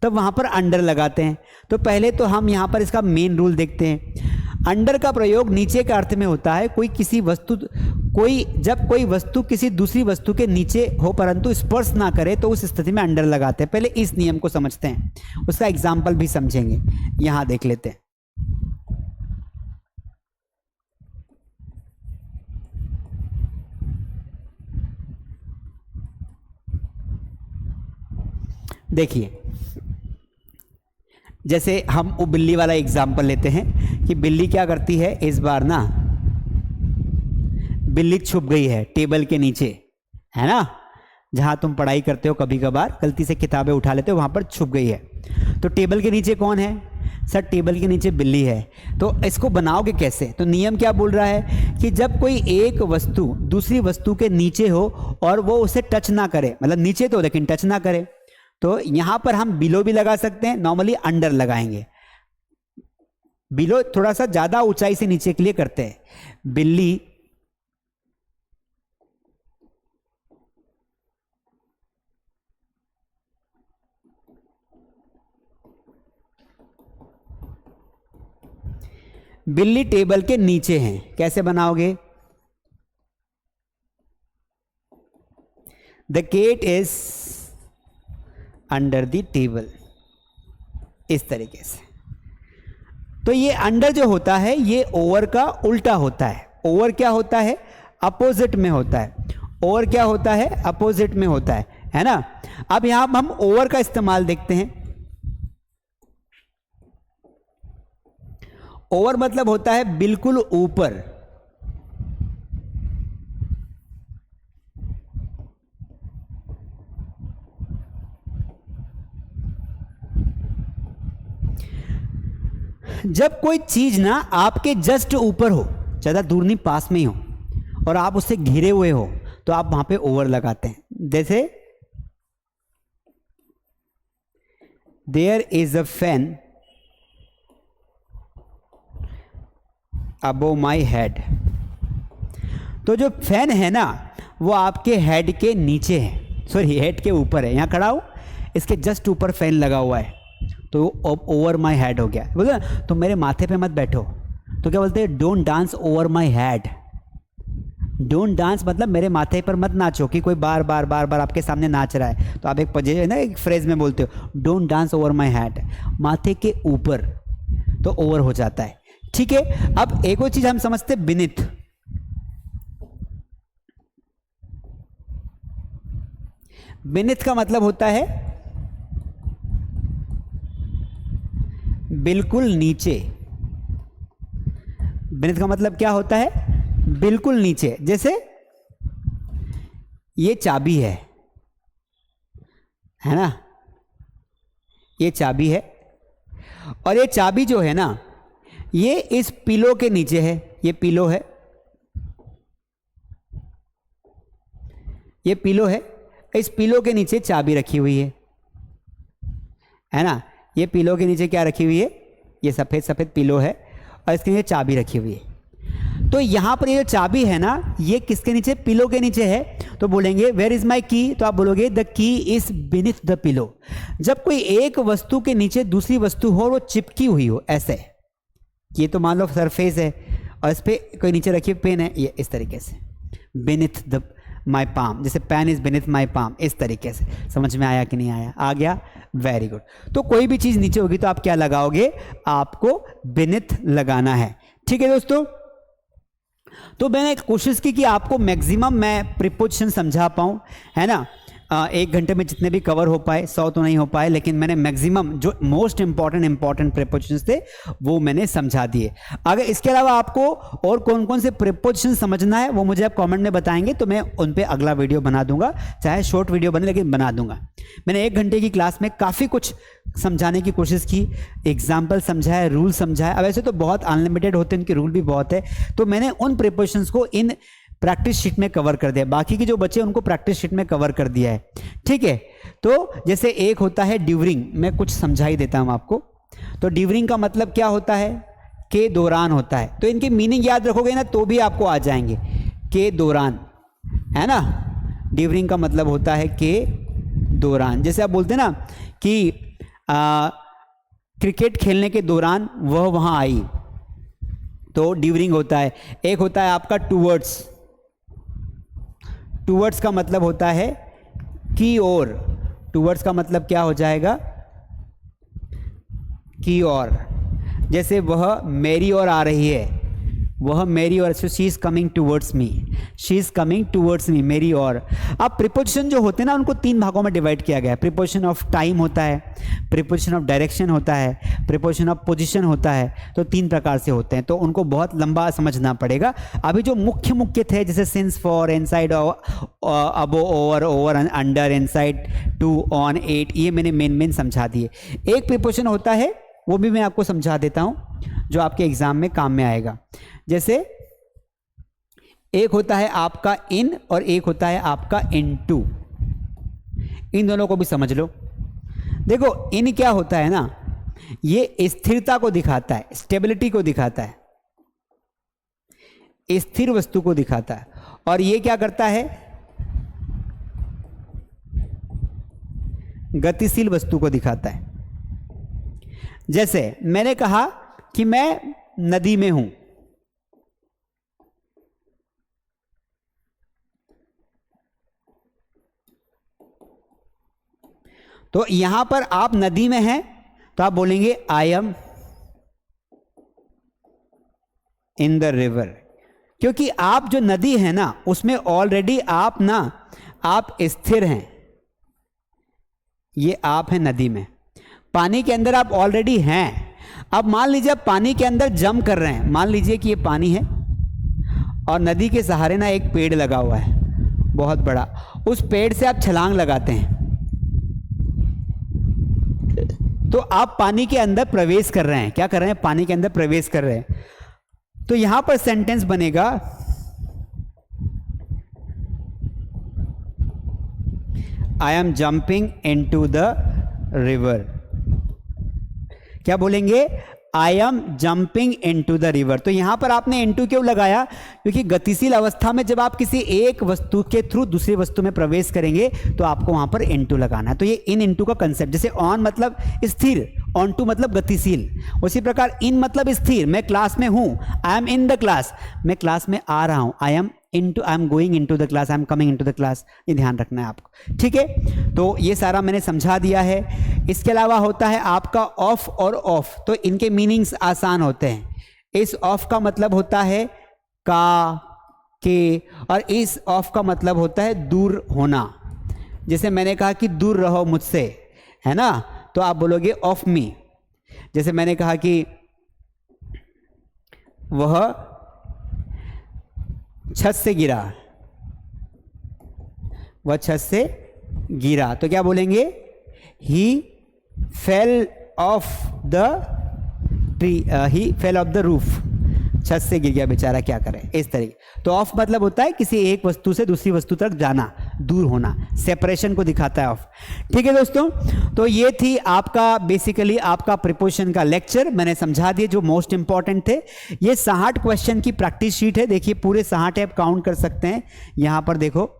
तब वहां पर अंडर लगाते हैं। तो पहले तो हम यहां पर इसका मेन रूल देखते हैं। अंडर का प्रयोग नीचे के अर्थ में होता है जब कोई वस्तु किसी दूसरी वस्तु के नीचे हो परंतु स्पर्श ना करे तो उस स्थिति में अंडर लगाते हैं। पहले इस नियम को समझते हैं, उसका एग्जाम्पल भी समझेंगे। यहां देख लेते हैं। देखिए, जैसे हम वो बिल्ली वाला एग्जाम्पल लेते हैं कि बिल्ली क्या करती है, इस बार ना बिल्ली छुप गई है टेबल के नीचे, है ना, जहां तुम पढ़ाई करते हो कभी कभार गलती से किताबें उठा लेते हो, वहां पर छुप गई है। तो टेबल के नीचे कौन है? सर टेबल के नीचे बिल्ली है। तो इसको बनाओगे कैसे? तो नियम क्या बोल रहा है कि जब कोई एक वस्तु दूसरी वस्तु के नीचे हो और वो उसे टच ना करे, मतलब नीचे तो लेकिन टच ना करे, तो यहां पर हम बिलो भी लगा सकते हैं, नॉर्मली अंडर लगाएंगे। बिलो थोड़ा सा ज्यादा ऊंचाई से नीचे के लिए करते हैं। बिल्ली टेबल के नीचे है। कैसे बनाओगे? The cat is under the table, इस तरीके से। तो ये अंडर जो होता है ये ओवर का उल्टा होता है। ओवर क्या होता है? अपोजिट में होता है। ओवर क्या होता है? अपोजिट में होता है ना। अब यहां हम ओवर का इस्तेमाल देखते हैं। ओवर मतलब होता है बिल्कुल ऊपर। जब कोई चीज ना आपके जस्ट ऊपर हो, ज्यादा दूर नहीं पास में ही हो, और आप उससे घिरे हुए हो, तो आप वहां पे ओवर लगाते हैं। जैसे there is a fan above my head. तो जो फैन है ना वो आपके हेड के नीचे है, सॉरी हेड के ऊपर है। यहां खड़ा हूं, इसके जस्ट ऊपर फैन लगा हुआ है, तो ओवर माई हेड हो गया। बोलते ना तुम मेरे माथे पे मत बैठो, तो क्या बोलते हैं? Don't dance over my head. Don't dance मतलब मेरे माथे पर मत नाचो, कि कोई बार बार बार बार आपके सामने नाच रहा है तो आप एक फ्रेज में बोलते हो don't dance over my head, माथे के ऊपर, तो ओवर हो जाता है। ठीक है, अब एक और चीज हम समझते बिनिथ। बिनिथ का मतलब होता है बिल्कुल नीचे। बिनिथ का मतलब क्या होता है? बिल्कुल नीचे। जैसे ये चाबी है ना, ये चाबी है, और ये चाबी जो है ना ये इस पिलो के नीचे है। ये पिलो है, ये पिलो है, इस पिलो के नीचे चाबी रखी हुई है ना। ये पिलो के नीचे क्या रखी हुई है? ये सफेद सफेद पिलो है और इसके नीचे चाबी रखी हुई है। तो यहां पर ये जो चाबी है ना ये किसके नीचे? पिलो के नीचे है। तो बोलेंगे वेयर इज माई की, तो आप बोलोगे the key is beneath the pillow. जब कोई एक वस्तु के नीचे दूसरी वस्तु हो और वो चिपकी हुई हो, ऐसे ये तो मान लो सरफेस है और इस पर कोई नीचे रखिए पेन है, ये इस तरीके से beneath द माई पाम, जैसे pen is beneath my palm, इस तरीके से। समझ में आया कि नहीं आया? आ गया, वेरी गुड। तो कोई भी चीज़ नीचे होगी तो आप क्या लगाओगे? आपको beneath लगाना है। ठीक है दोस्तों, तो मैंने कोशिश की कि आपको मैक्सिमम मैं प्रीपोजिशन समझा पाऊँ, है ना। 1 घंटे में जितने भी कवर हो पाए, 100 तो नहीं हो पाए, लेकिन मैंने मैक्सिमम जो मोस्ट इंपॉर्टेंट प्रीपोजिशंस थे वो मैंने समझा दिए। अगर इसके अलावा आपको और कौन कौन से प्रीपोजिशन समझना है वो मुझे आप कमेंट में बताएंगे, तो मैं उन पे अगला वीडियो बना दूंगा, चाहे शॉर्ट वीडियो बने लेकिन बना दूंगा। मैंने 1 घंटे की क्लास में काफ़ी कुछ समझाने की कोशिश की, एग्जाम्पल समझाया, रूल समझाया। अब ऐसे तो बहुत अनलिमिटेड होते हैं, उनके रूल भी बहुत है, तो मैंने उन प्रीपोजिशंस को इन प्रैक्टिस शीट में कवर कर दिया, बाकी के जो बच्चे उनको प्रैक्टिस शीट में कवर कर दिया है। ठीक है, तो जैसे एक होता है ड्यूरिंग, मैं कुछ समझा ही देता हूं आपको। तो ड्यूरिंग का मतलब क्या होता है? के दौरान होता है। तो इनके मीनिंग याद रखोगे ना तो भी आपको आ जाएंगे। के दौरान, है ना। ड्यूरिंग का मतलब होता है के दौरान। जैसे आप बोलते ना कि क्रिकेट खेलने के दौरान वह वहां आई, तो ड्यूरिंग होता है। एक होता है आपका टूवर्ड्स। टूवर्ड्स का मतलब होता है की ओर। टूवर्ड्स का मतलब क्या हो जाएगा? की ओर। जैसे वह मेरी ओर आ रही है, वह मेरी ओर, she is coming towards me, she is coming towards me, मेरी ओर। अब प्रीपोजिशन जो होते हैं ना उनको 3 भागों में डिवाइड किया गया है। प्रीपोजिशन ऑफ टाइम होता है, प्रीपोजिशन ऑफ डायरेक्शन होता है, प्रीपोजिशन ऑफ पोजीशन होता है। तो 3 प्रकार से होते हैं, तो उनको बहुत लंबा समझना पड़ेगा। अभी जो मुख्य थे जैसे since, for, inside, above, over, over, under, inside, to, on, at, ये मैंने मेन समझा दिए। एक प्रीपोजिशन होता है वो भी मैं आपको समझा देता हूं जो आपके एग्जाम में काम में आएगा। जैसे एक होता है आपका इन और एक होता है आपका इनटू। इन दोनों को भी समझ लो। देखो इन क्या होता है ना, ये स्थिरता को दिखाता है, स्टेबिलिटी को दिखाता है, स्थिर वस्तु को दिखाता है। और ये क्या करता है? गतिशील वस्तु को दिखाता है। जैसे मैंने कहा कि मैं नदी में हूं, तो यहां पर आप नदी में हैं तो आप बोलेंगे I am in the river, क्योंकि आप जो नदी है ना उसमें ऑलरेडी आप स्थिर हैं। ये आप हैं नदी में, पानी के अंदर आप ऑलरेडी हैं। अब मान लीजिए आप पानी के अंदर जंप कर रहे हैं। मान लीजिए कि ये पानी है और नदी के सहारे ना एक पेड़ लगा हुआ है बहुत बड़ा, उस पेड़ से आप छलांग लगाते हैं तो आप पानी के अंदर प्रवेश कर रहे हैं। क्या कर रहे हैं? पानी के अंदर प्रवेश कर रहे हैं। तो यहां पर सेंटेंस बनेगा I am jumping into the river. क्या बोलेंगे? I am jumping into the river. तो यहां पर आपने इनटू क्यों लगाया? क्योंकि गतिशील अवस्था में जब आप किसी एक वस्तु के थ्रू दूसरी वस्तु में प्रवेश करेंगे तो आपको वहां पर इनटू लगाना है। तो ये इन इनटू का कंसेप्ट। जैसे ऑन मतलब स्थिर, ऑन टू मतलब गतिशील, उसी प्रकार इन मतलब स्थिर, मैं क्लास में हूं, I M in the class, मैं क्लास में आ रहा हूं, I am going into the class, I am coming into the class. ये ध्यान रखना है आपको। ठीक है, तो ये सारा मैंने समझा दिया है। इसके अलावा होता है आपका ऑफ और ऑफ। तो इनके मीनिंग्स आसान होते हैं। इस ऑफ का मतलब होता है का, के, और इस ऑफ का मतलब होता है दूर होना। जैसे मैंने कहा कि दूर रहो मुझसे, है ना, तो आप बोलोगे ऑफ मी। जैसे मैंने कहा कि वह छत से गिरा, वह छत से गिरा, तो क्या बोलेंगे? He fell off the tree, he fell off the roof, छत से गिर गया बेचारा, क्या करे, इस तरीके। तो ऑफ मतलब होता है किसी एक वस्तु से दूसरी वस्तु तक जाना, दूर होना, सेपरेशन को दिखाता है ऑफ। ठीक है दोस्तों, तो ये थी आपका बेसिकली आपका प्रीपोजिशन का लेक्चर। मैंने समझा दिए जो मोस्ट इंपॉर्टेंट थे। ये 60 क्वेश्चन की प्रैक्टिस शीट है। देखिए पूरे 60 आप काउंट कर सकते हैं। यहां पर देखो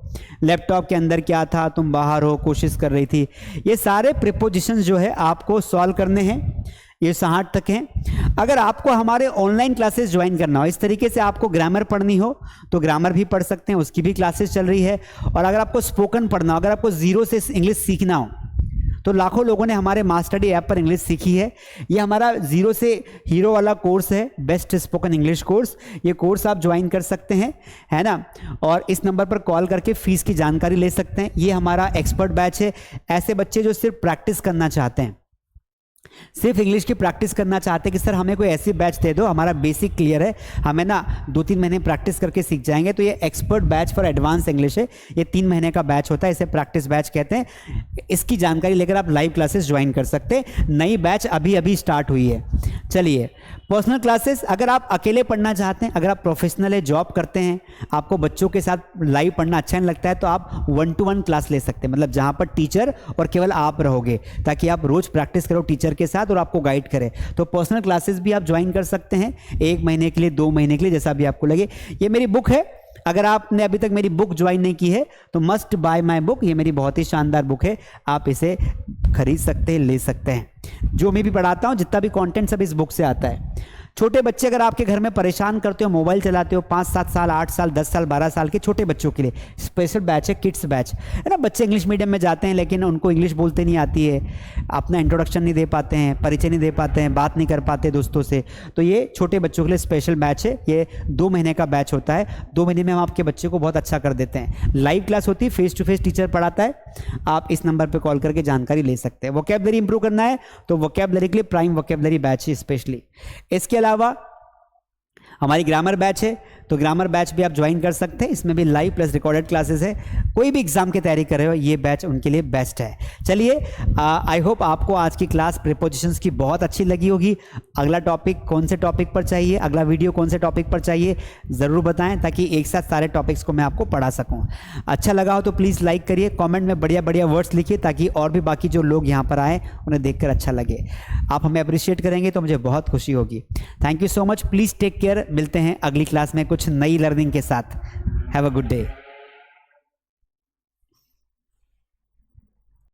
लैपटॉप के अंदर क्या था, तुम बाहर हो, कोशिश कर रही थी। ये सारे प्रीपोजिशन जो है आपको सॉल्व करने हैं। ये 60 तक हैं। अगर आपको हमारे ऑनलाइन क्लासेस ज्वाइन करना हो, इस तरीके से आपको ग्रामर पढ़नी हो तो ग्रामर भी पढ़ सकते हैं, उसकी भी क्लासेस चल रही है। और अगर आपको स्पोकन पढ़ना हो, अगर आपको जीरो से इंग्लिश सीखना हो, तो लाखों लोगों ने हमारे मास्टरडी ऐप पर इंग्लिश सीखी है। ये हमारा जीरो से हीरो वाला कोर्स है, बेस्ट स्पोकन इंग्लिश कोर्स। ये कोर्स आप ज्वाइन कर सकते हैं, है ना। और इस नंबर पर कॉल करके फीस की जानकारी ले सकते हैं। ये हमारा एक्सपर्ट बैच है। ऐसे बच्चे जो सिर्फ प्रैक्टिस करना चाहते हैं, सिर्फ इंग्लिश की प्रैक्टिस करना चाहते हैं कि सर हमें कोई ऐसी बैच दे दो, हमारा बेसिक क्लियर है, हमें ना 2-3 महीने प्रैक्टिस करके सीख जाएंगे, तो ये expert batch for advance English है। ये 3 महीने का बैच होता है, इसे प्रैक्टिस बैच कहते हैं। इसकी जानकारी लेकर आप लाइव क्लासेस ज्वाइन कर सकते हैं। नई बैच अभी अभी स्टार्ट हुई है। चलिए, पर्सनल क्लासेस अगर आप अकेले पढ़ना चाहते हैं, अगर आप प्रोफेशनल है, जॉब करते हैं, आपको बच्चों के साथ लाइव पढ़ना अच्छा नहीं लगता है, तो आप 1-to-1 क्लास ले सकते हैं, मतलब जहां पर टीचर और केवल आप रहोगे, ताकि आप रोज प्रैक्टिस करो टीचर के साथ और आपको गाइड करे। तो पर्सनल क्लासेस भी आप ज्वाइन कर सकते हैं, 1 महीने के लिए, 2 महीने के लिए, जैसा भी आपको लगे। ये मेरी बुक है, अगर आपने अभी तक मेरी बुक ज्वाइन नहीं की है तो मस्ट बाय माय बुक। ये मेरी बहुत ही शानदार बुक है, आप इसे खरीद सकते हैं, ले सकते हैं। जो मैं भी पढ़ाता हूँ, जितना भी कंटेंट सब इस बुक से आता है। छोटे बच्चे अगर आपके घर में परेशान करते हो, मोबाइल चलाते हो, 5-7 साल, 8 साल, 10 साल, 12 साल के छोटे बच्चों के लिए स्पेशल बैच है, किड्स बैच है ना। बच्चे इंग्लिश मीडियम में जाते हैं लेकिन उनको इंग्लिश बोलते नहीं आती है, अपना इंट्रोडक्शन नहीं दे पाते हैं, परिचय नहीं दे पाते हैं, बात नहीं कर पाते दोस्तों से, तो ये छोटे बच्चों के लिए स्पेशल बैच है। ये 2 महीने का बैच होता है। 2 महीने में हम आपके बच्चे को बहुत अच्छा कर देते हैं। लाइव क्लास होती है, फेस टू फेस टीचर पढ़ाता है। आप इस नंबर पर कॉल करके जानकारी ले सकते हैं। वोकैबुलरी इंप्रूव करना है तो वोकैबुलरी के लिए प्राइम वोकैबुलरी बैच है स्पेशली। इसके अलावा हमारी ग्रामर बैच है, तो ग्रामर बैच भी आप ज्वाइन कर सकते हैं। इसमें भी लाइव प्लस रिकॉर्डेड क्लासेस है। कोई भी एग्जाम की तैयारी कर रहे हो, ये बैच उनके लिए बेस्ट है। चलिए, आई होप आपको आज की क्लास प्रीपोजिशंस की बहुत अच्छी लगी होगी। अगला टॉपिक कौन से टॉपिक पर चाहिए, अगला वीडियो कौन से टॉपिक पर चाहिए, ज़रूर बताएं, ताकि एक साथ सारे टॉपिक्स को मैं आपको पढ़ा सकूं। अच्छा लगा हो तो प्लीज़ लाइक करिए, कमेंट में बढ़िया बढ़िया वर्ड्स लिखिए, ताकि और भी बाकी जो लोग यहाँ पर आए उन्हें देखकर अच्छा लगे। आप हमें अप्रिशिएट करेंगे तो मुझे बहुत खुशी होगी। Thank you so much. Please take care. मिलते हैं अगली क्लास में कुछ नई लर्निंग के साथ। Have a good day.